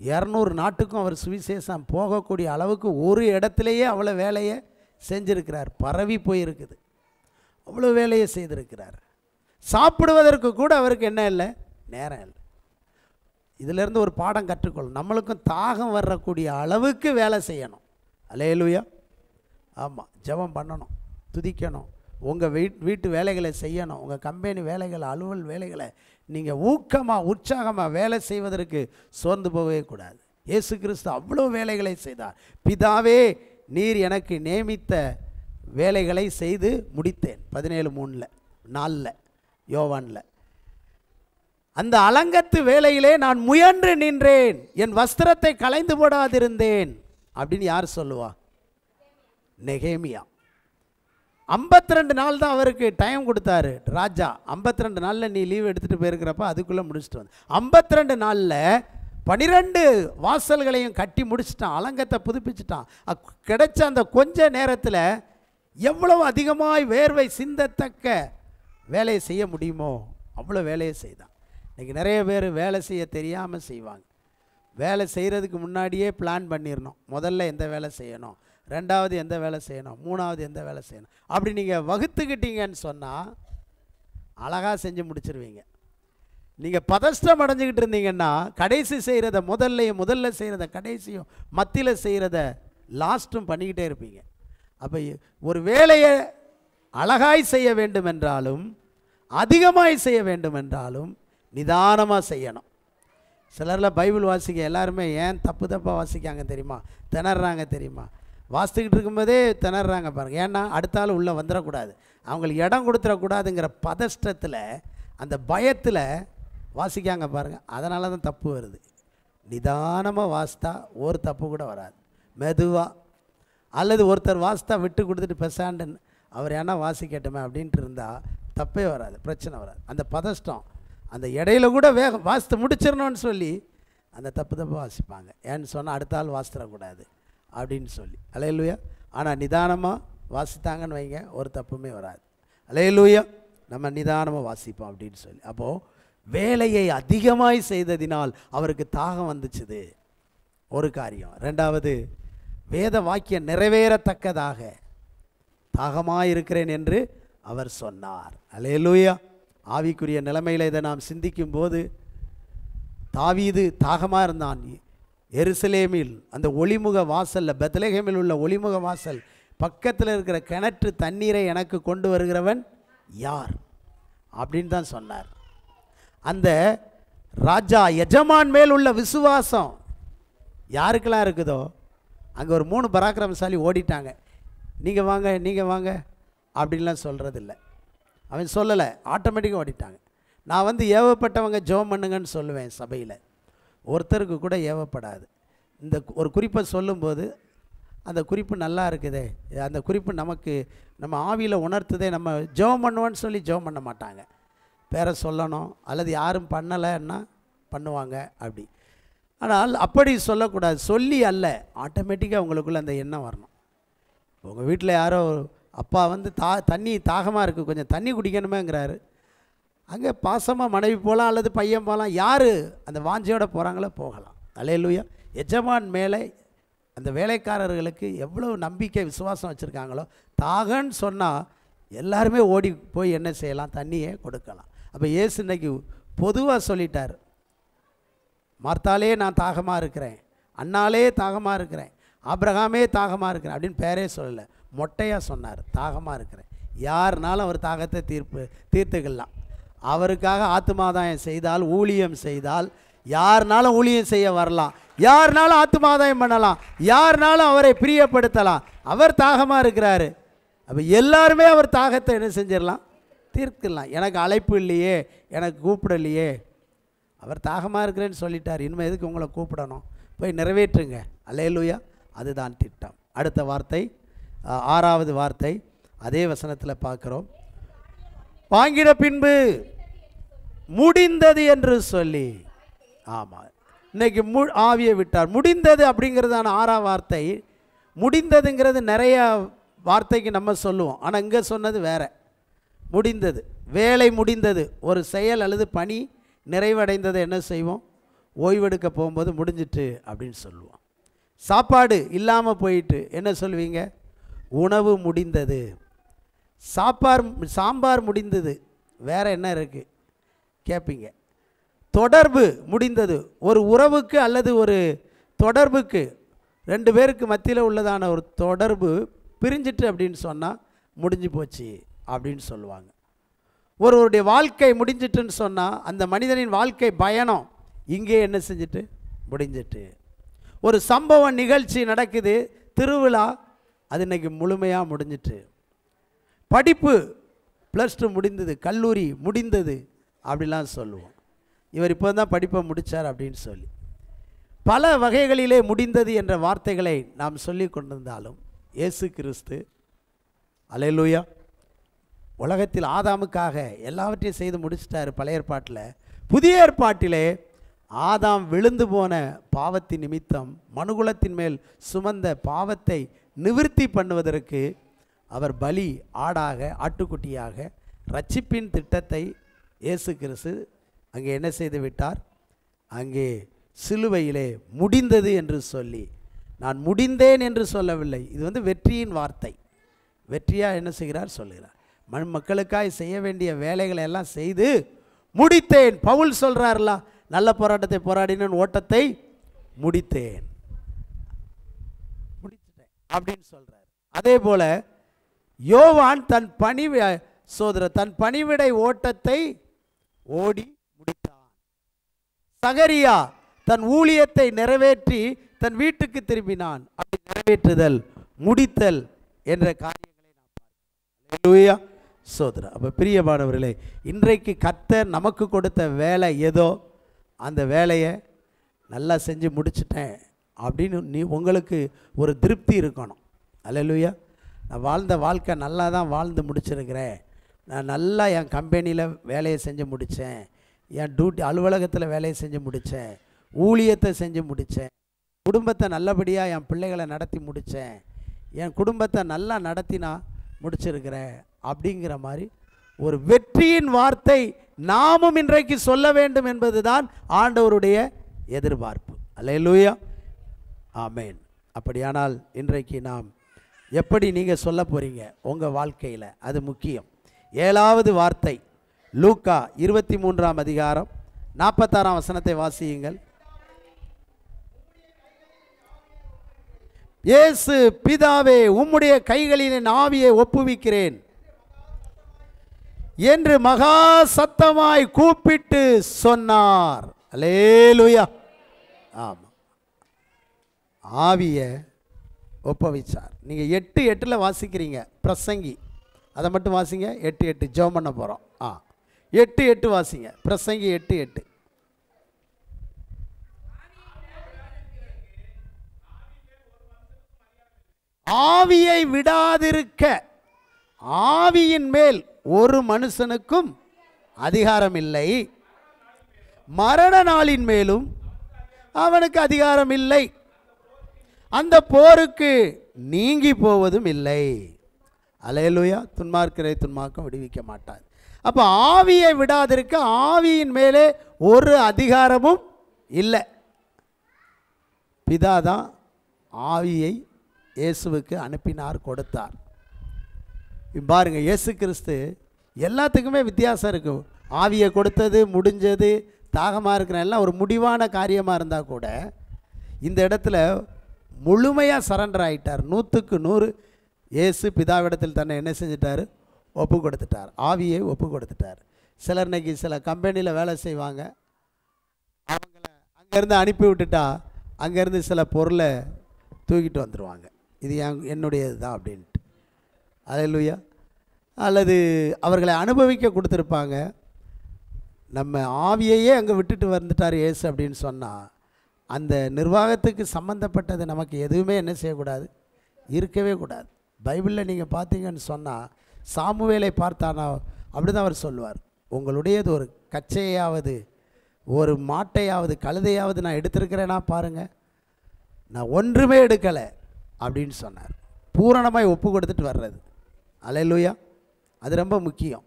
200 நாட்டுக்கும் அவர் சுவிசேஷம் போகக்கூடிய அளவுக்கு ஒரு இடத்துலையே அவ்வளோ வேலையை செஞ்சுருக்கிறார். பரவி போயிருக்குது, அவ்வளோ வேலையை செய்திருக்கிறார். சாப்பிடுவதற்கு கூட அவருக்கு என்ன இல்லை, நேரம் இல்லை. இதிலேருந்து ஒரு பாடம் கற்றுக்கொள்ளும், நம்மளுக்கும் தாகம் வரக்கூடிய அளவுக்கு வேலை செய்யணும். அல்லேலூயா. ஆமாம், ஜெபம் பண்ணணும், துதிக்கணும், உங்கள் வீட்டு வேலைகளை செய்யணும், உங்கள் கம்பெனி வேலைகளை, அலுவல் வேலைகளை நீங்கள் ஊக்கமாக உற்சாகமாக வேலை செய்வதற்கு சோர்ந்து போகவே கூடாது. இயேசு கிறிஸ்து அவ்வளோ வேலைகளை செய்தார். பிதாவே, நீர் எனக்கு நியமித்த வேலைகளை செய்து முடித்தேன். 17:3 யோவானில் அந்த அலங்கத்து வேலையிலே நான் முயன்று நின்றேன், என் வஸ்திரத்தை களைந்து போடாதிருந்தேன் அப்படின்னு யார் சொல்லுவா? நெகேமியா. 52 நாள் தான் அவருக்கு டைம் கொடுத்தாரு ராஜா. 52 நாளில் நீ லீவ் எடுத்துகிட்டு போயிருக்கிறப்ப அதுக்குள்ளே முடிச்சுட்டு வந்து 52 நாளில் 12 வாசல்களையும் கட்டி முடிச்சிட்டான், அலங்கத்தை புதுப்பிச்சிட்டான். கிடைச்ச அந்த கொஞ்ச நேரத்தில் எவ்வளவு அதிகமாய் வேர்வை சிந்தத்தக்க வேலையை செய்ய முடியுமோ அவ்வளோ வேலையை செய்தான். இன்றைக்கி நிறைய பேர் வேலை செய்ய தெரியாமல் செய்வாங்க. வேலை செய்கிறதுக்கு முன்னாடியே பிளான் பண்ணிடணும், முதல்ல எந்த வேலை செய்யணும், 2வது எந்த வேலை செய்யணும், 3வது எந்த வேலை செய்யணும், அப்படி நீங்கள் வகுத்துக்கிட்டீங்கன்னு சொன்னால் அழகாக செஞ்சு முடிச்சிருவீங்க. நீங்கள் பதஷ்டம் அடைஞ்சிக்கிட்டு இருந்தீங்கன்னா கடைசி செய்கிறத முதல்ல செய்கிறத கடைசியும், மத்தியில் செய்கிறத லாஸ்ட்டும் பண்ணிக்கிட்டே இருப்பீங்க. அப்போ ஒரு வேலையை அழகாய் செய்ய வேண்டும் என்றாலும் அதிகமாய் செய்ய வேண்டும் என்றாலும் நிதானமாக செய்யணும். சிலரில் பைபிள் வாசிக்க எல்லாருமே ஏன் தப்பாக வாசிக்காங்க தெரியுமா, திணறாங்க தெரியுமா? வாசித்துக்கிட்டு இருக்கும்போதே திணறாங்க பாருங்கள். ஏன்னா அடுத்த ஆள் உள்ளே வந்துடக்கூடாது, அவங்களுக்கு இடம் கொடுத்துடக்கூடாதுங்கிற பதஷ்டத்தில், அந்த பயத்தில் வாசிக்காங்க பாருங்கள். அதனால தான் தப்பு வருது. நிதானமாக வாசித்தா ஒரு தப்பு கூட வராது. மெதுவாக, அல்லது ஒருத்தர் வாசித்தா விட்டு கொடுத்துட்டு பெசாண்டுன்னு அவர் ஏன்னா வாசிக்கட்டுமே அப்படின்ட்டு இருந்தால் தப்பே வராது, பிரச்சனை வராது. அந்த பதஷ்டம், அந்த இடையில கூட வேகம் வாசித்து முடிச்சிடணும்னு சொல்லி அந்த தப்பு வாசிப்பாங்க. ஏன்னு சொன்னால் அடுத்த ஆள் வாசித்தரக்கூடாது அப்படின்னு சொல்லி. அல்லேலூயா. ஆனால் நிதானமாக வாசித்தாங்கன்னு வைங்க, ஒரு தப்புமே வராது. அல்லேலூயா. நம்ம நிதானமாக வாசிப்போம் அப்படின்னு சொல்லி. அப்போது வேலையை அதிகமாய் செய்ததினால் அவருக்கு தாகம் வந்துச்சுது, ஒரு காரியம். ரெண்டாவது, வேத வாக்கியம் நிறைவேறத்தக்கதாக தாகமாயிருக்கிறேன் என்று அவர் சொன்னார். அல்லேலூயா. ஆவிக்குரிய நிலைமையில் இதை நாம் சிந்திக்கும் போது, தாவீது தாகமாக இருந்தான். எருசலேமில் அந்த ஒளிமுக வாசலில், பெத்லெகேமில் உள்ள ஒளிமுக வாசல் பக்கத்தில் இருக்கிற கிணற்று தண்ணீரை எனக்கு கொண்டு வருகிறவன் யார் அப்படின்னு தான் சொன்னார். அந்த ராஜா எஜமான் மேல் உள்ள விசுவாசம் யாருக்கெல்லாம் இருக்குதோ, அங்கே ஒரு 3 பராக்கிரமசாலி ஓடிட்டாங்க. நீங்கள் வாங்க, நீங்கள் வாங்க அப்படின்லாம் சொல்கிறதில்ல. அவன் சொல்லலை, ஆட்டோமேட்டிக்காக ஓடிட்டாங்க. நான் வந்து ஏவப்பட்டவங்க ஜெபம் பண்ணுங்கன்னு சொல்லுவேன் சபையில், ஒருத்தருக்கு கூட ஏவப்படாது. இந்த ஒரு குறிப்பை சொல்லும்போது அந்த குறிப்பு நல்லா இருக்குதே, அந்த குறிப்பு நமக்கு நம்ம ஆவியில் உணர்த்துதே, நம்ம ஜெபம் பண்ணுவோன்னு சொல்லி ஜெபம் பண்ண மாட்டாங்க. பேரை சொல்லணும், அல்லது யாரும் பண்ணலைன்னா பண்ணுவாங்க அப்படி. ஆனால் அப்படி சொல்லக்கூடாது, சொல்லி அல்ல, ஆட்டோமேட்டிக்காக உங்களுக்குள்ளே அந்த எண்ணம் வரணும். உங்கள் வீட்டில் யாரோ அப்பா வந்து தண்ணி தாகமாக இருக்குது, கொஞ்சம் தண்ணி குடிக்கணுமேங்கிறாரு, அங்கே பாசமாக மனைவி போகலாம் அல்லது பையன் போகலாம், யார் அந்த வாஞ்சையோடு போகிறாங்களோ போகலாம். அல்லேலூயா. எஜமான் மேலே அந்த வேலைக்காரர்களுக்கு எவ்வளோ நம்பிக்கை விசுவாசம் வச்சுருக்காங்களோ, தாகன்னு சொன்னால் எல்லாருமே ஓடி போய் என்ன செய்யலாம், தண்ணியே கொடுக்கலாம். அப்போ இயேசு இன்னைக்கு பொதுவாக சொல்லிட்டார், மார்த்தாலே நான் தாகமாக இருக்கிறேன், அண்ணாலே தாகமாக இருக்கிறேன், ஆபிரகாமே தாகமாக இருக்கிறேன் அப்படின்னு பேரே சொல்லலை, மொட்டையாக சொன்னார், தாகமாக இருக்கிறேன். யாருனாலும் அவர் தாகத்தை தீர்த்துக்கலாம். அவருக்காக ஆத்துமாதாயம் செய்தால், ஊழியம் செய்தால், யாருனாலும் ஊழியம் செய்ய வரலாம், யாருனாலும் ஆத்துமாதாயம் பண்ணலாம், யாருனாலும் அவரை பிரியப்படுத்தலாம். அவர் தாகமாக இருக்கிறாரு. அப்போ எல்லாருமே அவர் தாகத்தை என்ன செஞ்சிடலாம், தீர்க்கலாம். எனக்கு அழைப்பு இல்லையே, எனக்கு கூப்பிடலையே, அவர் தாகமாக இருக்கிறேன்னு சொல்லிட்டார், இனிமேல் எதுக்கு உங்களை கூப்பிடணும், போய் நிறைவேற்றுங்க. அல்லேலூயா. அதுதான் திட்டம். அடுத்த வார்த்தை, 6வது வார்த்தை அதே வசனத்தில் பார்க்குறோம். வாங்கின பின்பு முடிந்தது என்று சொல்லி. ஆமாம், இன்னைக்கு ஆவியை விட்டார். முடிந்தது அப்படிங்கிறதான 6ஆம் வார்த்தை. முடிந்ததுங்கிறது நிறைய வார்த்தைக்கு நம்ம சொல்லுவோம், ஆனால் இங்கே சொன்னது வேற. முடிந்தது, வேலை முடிந்தது, ஒரு செயல் அல்லது பணி நிறைவடைந்தது என்ன செய்வோம், ஓய்வெடுக்க போகும்போது முடிஞ்சிட்டு அப்படின்னு சொல்லுவோம். சாப்பாடு இல்லாமல் போயிட்டு என்ன சொல்லுவீங்க, உணவு முடிந்தது. சாம்பார் முடிந்தது, வேறு என்ன இருக்குது கேட்பீங்க. தொடர்பு முடிந்தது, ஒரு உறவுக்கு அல்லது ஒரு தொடர்புக்கு 2 பேருக்கு மத்தியில் உள்ளதான ஒரு தொடர்பு பிரிஞ்சிட்டு அப்படின்னு சொன்னால் முடிஞ்சு போச்சு அப்படின்னு சொல்லுவாங்க. ஒருவருடைய வாழ்க்கை முடிஞ்சிட்டுன்னு சொன்னால் அந்த மனிதனின் வாழ்க்கை பயணம் இங்கே என்ன செஞ்சுட்டு முடிஞ்சிட்டு. ஒரு சம்பவம் நிகழ்ச்சி நடக்குது, திருவிழா, அது இன்றைக்கி முழுமையாக முடிஞ்சிட்டு. படிப்பு +2 முடிந்தது, கல்லூரி முடிந்தது அப்படிலாம் சொல்லுவோம். இவர் இப்போ தான் படிப்பை முடித்தார் அப்படின்னு சொல்லி பல வகைகளிலே முடிந்தது என்ற வார்த்தைகளை நாம் சொல்லி கொண்டிருந்தாலும், இயேசு கிறிஸ்து அல்லேலூயா உலகத்தில் ஆதாமுக்காக எல்லாவற்றையும் செய்து முடிச்சிட்டார் பழைய ஏற்பாட்டில். புதிய ஏற்பாட்டிலே ஆதாம் விழுந்து போன பாவத்தின் நிமித்தம் மனுகுலத்தின் மேல் சுமந்த பாவத்தை நிவிர்த்தி பண்ணுவதற்கு அவர் பலி ஆடாக, ஆட்டுக்குட்டியாக ரட்சிப்பின் திட்டத்தை இயேசு கிறிஸ்து அங்கே என்ன செய்து விட்டார், அங்கே சிலுவையிலே முடிந்தது என்று சொல்லி. நான் முடிந்தேன் என்று சொல்லவில்லை, இது வந்து வெற்றியின் வார்த்தை. வெற்றியாக என்ன செய்கிறார் சொல்லுகிறார், மக்களுக்காய் செய்ய வேண்டிய வேலைகளை எல்லாம் செய்து முடித்தேன். பவுல் சொல்கிறார்ல, நல்ல போராட்டத்தை போராடினேன், ஓட்டத்தை முடித்தேன், முடிச்சிட்டேன் அப்படின்னு சொல்கிறார். அதே போல் யோவான் தன் பணிவிடை ஓட்டத்தை ஓடி முடித்தான். சகரியா தன் ஊழியத்தை நிறைவேற்றி தன் வீட்டுக்கு திரும்பினான், அப்படி நிறைவேற்றுதல் முடித்தல் என்ற காரியங்களை நாம் பார்க்கிறோம். அல்லேலூயா, சோதரா. அப்போ பிரியமானவர்களே, இன்றைக்கு கர்த்தர் நமக்கு கொடுத்த வேலை ஏதோ அந்த வேலையை நல்லா செஞ்சு முடிச்சிட்டேன் அப்படின்னு உங்களுக்கு ஒரு திருப்தி இருக்கணும். அல்லேலூயா. நான் வாழ்ந்த வாழ்க்கை நல்லா தான் வாழ்ந்து முடிச்சிருக்கிறேன், நான் நல்லா என் கம்பெனியில் வேலையை செஞ்சு முடித்தேன், என் அலுவலகத்தில் வேலையை செஞ்சு முடித்தேன், ஊழியத்தை செஞ்சு முடித்தேன், குடும்பத்தை நல்லபடியாக என் பிள்ளைகளை நடத்தி முடித்தேன், என் குடும்பத்தை நல்லா நடத்தி நான் முடிச்சிருக்கிறேன் அப்படிங்கிற மாதிரி ஒரு வெற்றியின் வார்த்தை நாமும் இன்றைக்கு சொல்ல வேண்டும் என்பது தான் ஆண்டவருடைய எதிர்பார்ப்பு. அல்லேலூயா, ஆமேன். அப்படியானால் இன்றைக்கு நாம் எப்படி நீங்கள் சொல்ல போகிறீங்க உங்கள் வாழ்க்கையில், அது முக்கியம். 7வது வார்த்தை லூக்கா 23ஆம் அதிகாரம் 46ஆம் வசனத்தை வாசியுங்கள். இயேசு, பிதாவே, உம்முடைய கைகளில் என் ஆவியை ஒப்புவிக்கிறேன் என்று மகா சத்தமாய் கூப்பிட்டு சொன்னார். அல்லேலூயா, ஆமாம், ஆவியை ஒப்புவிச்சார். நீங்கள் 8:8 வாசிக்கிறீங்க பிரசங்கி, அதை மட்டும் வாசிங்க. 8:8 ஜெபம் பண்ண போகிறோம். 8:8 வாசிங்க, பிரசங்கி 8:8. ஆவியை விடாதிருக்க ஆவியின் மேல் ஒரு மனுஷனுக்கும் அதிகாரம் இல்லை, மரண நாளின் மேலும் அவனுக்கு அதிகாரம் இல்லை, அந்த போருக்கு நீங்கி போவதும் இல்லை. அல்லேலூயா. துன்மார்க்கரை துன்மார்க்கம் விடுவிக்க மாட்டார். அப்போ ஆவியை விடாதிருக்க ஆவியின் மேலே ஒரு அதிகாரமும் இல்லை. பிதா தான் ஆவியை இயேசுவுக்கு அனுப்பினார், கொடுத்தார். பாருங்க, இயேசு கிறிஸ்து எல்லாத்துக்குமே வித்தியாசம் இருக்கும். ஆவியை கொடுத்தது முடிஞ்சது, தாகமாக இருக்கிற எல்லாம் ஒரு முடிவான காரியமாக இருந்தால் கூட இந்த இடத்துல முழுமையாக சரண்டர் ஆகிட்டார். 100க்கு 100 இயேசு பிதாவிடத்தில் தன்னை என்ன செஞ்சிட்டார்? ஒப்பு கொடுத்துட்டார். ஆவியை ஒப்பு கொடுத்துட்டார். சிலர் இன்னைக்கு சில கம்பெனியில் வேலை செய்வாங்க, அவங்கள அங்கேருந்து அனுப்பி விட்டுட்டா அங்கேருந்து சில பொருளை தூக்கிட்டு வந்துடுவாங்க, இது என்னுடையது தான் அப்படின்ட்டு. அல்லேலூயா. அல்லது அவர்களை அனுபவிக்க கொடுத்துருப்பாங்க, நம்ம ஆவியையே அங்கே விட்டுட்டு வந்துட்டார் இயேசு அப்படின்னு சொன்னால் அந்த நிர்வாகத்துக்கு சம்மந்தப்பட்டது நமக்கு எதுவுமே என்ன செய்யக்கூடாது? இருக்கவே கூடாது. பைபிளில் நீங்கள் பார்த்தீங்கன்னு சொன்னால் சாமுவேலை பார்த்தானா அப்படி தான் அவர் சொல்லுவார், உங்களுடையது ஒரு கச்சையாவது ஒரு மாட்டையாவது கழுதையாவது நான் எடுத்திருக்கிறேன்னா பாருங்கள், நான் ஒன்றுமே எடுக்கலை அப்படின்னு சொன்னார். பூரணமாய் ஒப்பு கொடுத்துட்டு வர்றது. அல்லேலூயா, அது ரொம்ப முக்கியம்.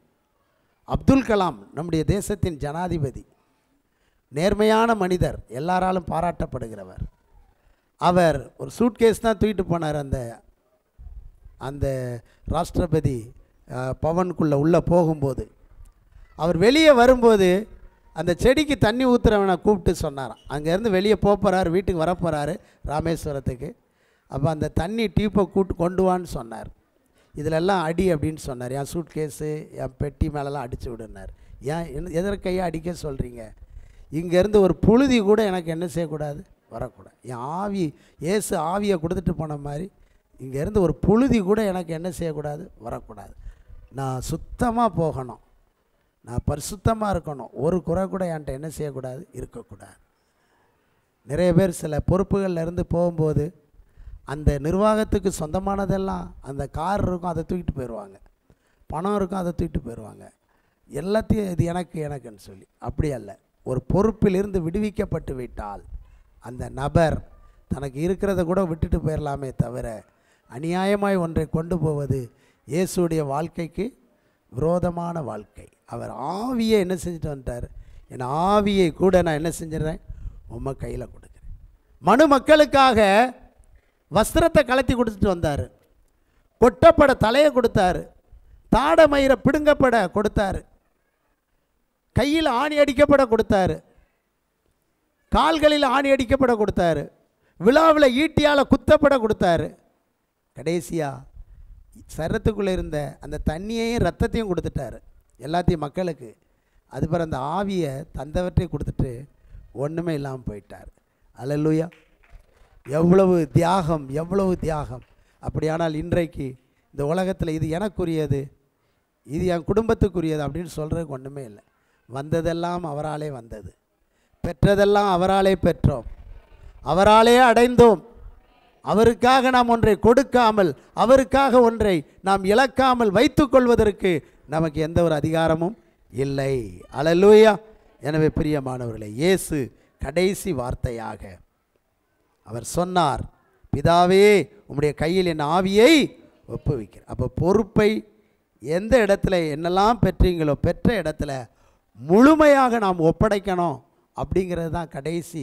அப்துல் கலாம் நம்முடைய தேசத்தின் ஜனாதிபதி, நேர்மையான மனிதர், எல்லாராலும் பாராட்டப்படுகிறவர். அவர் ஒரு சூட்கேஸ் தான் தூக்கிட்டு போனார். அந்த ராஷ்டிரபதி பவனுக்குள்ளே உள்ளே போகும்போது அவர் வெளியே வரும்போது அந்த செடிக்கு தண்ணி ஊற்றுறவனை கூப்பிட்டு சொன்னாராம். அங்கேருந்து வெளியே போகிறாரு, வீட்டுக்கு வரப்போகிறாரு ராமேஸ்வரத்துக்கு. அப்போ அந்த தண்ணி டியூப்பை கொண்டு வான்னு சொன்னார். இதிலெல்லாம் அடி அப்படின்னு சொன்னார். என் சூட்கேஸு என் பெட்டி மேலெல்லாம் அடித்து விடுனார். ஏன் எதற்கையா அடிக்க சொல்கிறீங்க? இங்கேருந்து ஒரு புழுதி கூட எனக்கு என்ன செய்யக்கூடாது? வரக்கூடாது. என் ஆவி இயேசு ஆவியை கொடுத்துட்டு போன மாதிரி இங்கேருந்து ஒரு புழுதி கூட எனக்கு என்ன செய்யக்கூடாது? வரக்கூடாது. நான் சுத்தமாக போகணும், நான் பரிசுத்தமாக இருக்கணும், ஒரு குறை கூட என்கிட்ட என்ன செய்யக்கூடாது? இருக்கக்கூடாது. நிறைய பேர் சில பொறுப்புகளில் இருந்து போகும்போது அந்த நிர்வாகத்துக்கு சொந்தமானதெல்லாம் அந்த கார் இருக்கும், அதை தூக்கிட்டு போயிடுவாங்க, பணம் இருக்கும், அதை தூக்கிட்டு போயிடுவாங்க, எல்லாத்தையும் இது எனக்குன்னு சொல்லி. அப்படி அல்ல. ஒரு பொறுப்பிலிருந்து விடுவிக்கப்பட்டு விட்டால் அந்த நபர் தனக்கு இருக்கிறத கூட விட்டுட்டு போயிடலாமே தவிர அநியாயமாய் ஒன்றை கொண்டு போவது இயேசுடைய வாழ்க்கைக்கு விரோதமான வாழ்க்கை. அவர் ஆவியை என்ன செஞ்சுட்டு வந்துட்டார்? என் ஆவியை கூட நான் என்ன செஞ்சிடறேன்? உம்மை கையில் கொடுக்குறேன். மனு மக்களுக்காக வஸ்திரத்தை கலத்தி கொடுத்துட்டு வந்தார், கொட்டப்பட தலையை கொடுத்தாரு, தாடமயிரை பிடுங்கப்பட கொடுத்தாரு, கையில் ஆணி அடிக்கப்பட கொடுத்தாரு, கால்களில் ஆணி அடிக்கப்பட கொடுத்தாரு, விழாவில் ஈட்டியால் குத்தப்பட கொடுத்தாரு. கடைசியாக சரத்துக்குள்ளே இருந்த அந்த தண்ணியையும் ரத்தத்தையும் கொடுத்துட்டாரு எல்லாத்தையும் மக்களுக்கு. அது பிறகு அந்த ஆவியை தந்தவற்றை கொடுத்துட்டு ஒன்றுமே இல்லாமல் போயிட்டார். அல்லேலூயா. எவ்வளவு தியாகம், எவ்வளவு தியாகம். அப்படியானால் இன்றைக்கு இந்த உலகத்தில் இது எனக்குரியது, இது என் குடும்பத்துக்குரியது அப்படின்னு சொல்கிறதுக்கு ஒன்றுமே இல்லை. வந்ததெல்லாம் அவராலே வந்தது, பெற்றதெல்லாம் அவராலே பெற்றோம், அவராலே அடைந்தோம். அவருக்காக நாம் ஒன்றை கொடுக்காமல், அவருக்காக ஒன்றை நாம் இழக்காமல் வைத்து கொள்வதற்கு நமக்கு எந்த ஒரு அதிகாரமும் இல்லை. அல்லேலூயா. எனவே பிரியமானவர்களே, இயேசு கடைசி வார்த்தையாக அவர் சொன்னார், பிதாவே உம்முடைய கையில் என் ஆவியை ஒப்புவிக்கிறேன். அப்போ பொறுப்பை எந்த இடத்துல என்னெல்லாம் பெற்றீங்களோ பெற்ற இடத்துல முழுமையாக நாம் ஒப்படைக்கணும். அப்படிங்கிறது தான் கடைசி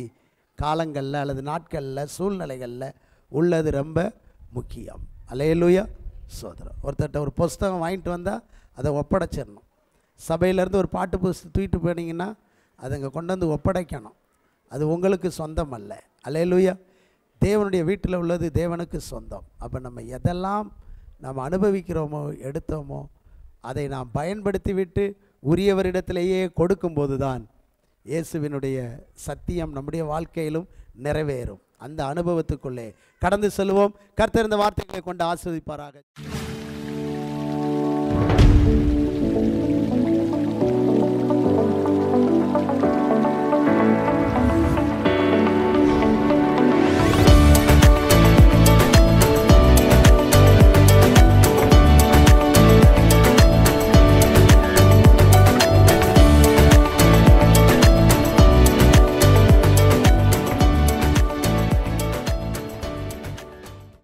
காலங்களில் அல்லது நாட்களில் சூழ்நிலைகளில் உள்ளது ரொம்ப முக்கியம். அல்லேலூயா. சோதரம். ஒருத்தட்ட ஒரு புஸ்தகம் வாங்கிட்டு வந்தால் அதை ஒப்படைச்சிடணும். சபையிலேருந்து ஒரு பாட்டு புஸ்தகம் தூக்கிட்டு போனீங்கன்னா அதை அங்கே கொண்டு வந்து ஒப்படைக்கணும். அது உங்களுக்கு சொந்தம் அல்ல. அல்லேலூயா. தேவனுடைய வீட்டில் உள்ளது தேவனுக்கு சொந்தம். அப்போ நம்ம எதெல்லாம் நாம் அனுபவிக்கிறோமோ எடுத்தோமோ அதை நாம் பயன்படுத்தி விட்டு உரியவரிடத்திலேயே கொடுக்கும்போது தான் இயேசுவினுடைய சத்தியம் நம்முடைய வாழ்க்கையிலும் நிறைவேறும். அந்த அனுபவத்துக்குள்ளே கடந்து செல்வோம். கர்த்தர் இந்த வார்த்தைகளை கொண்டு ஆசீர்வதிப்பாராக.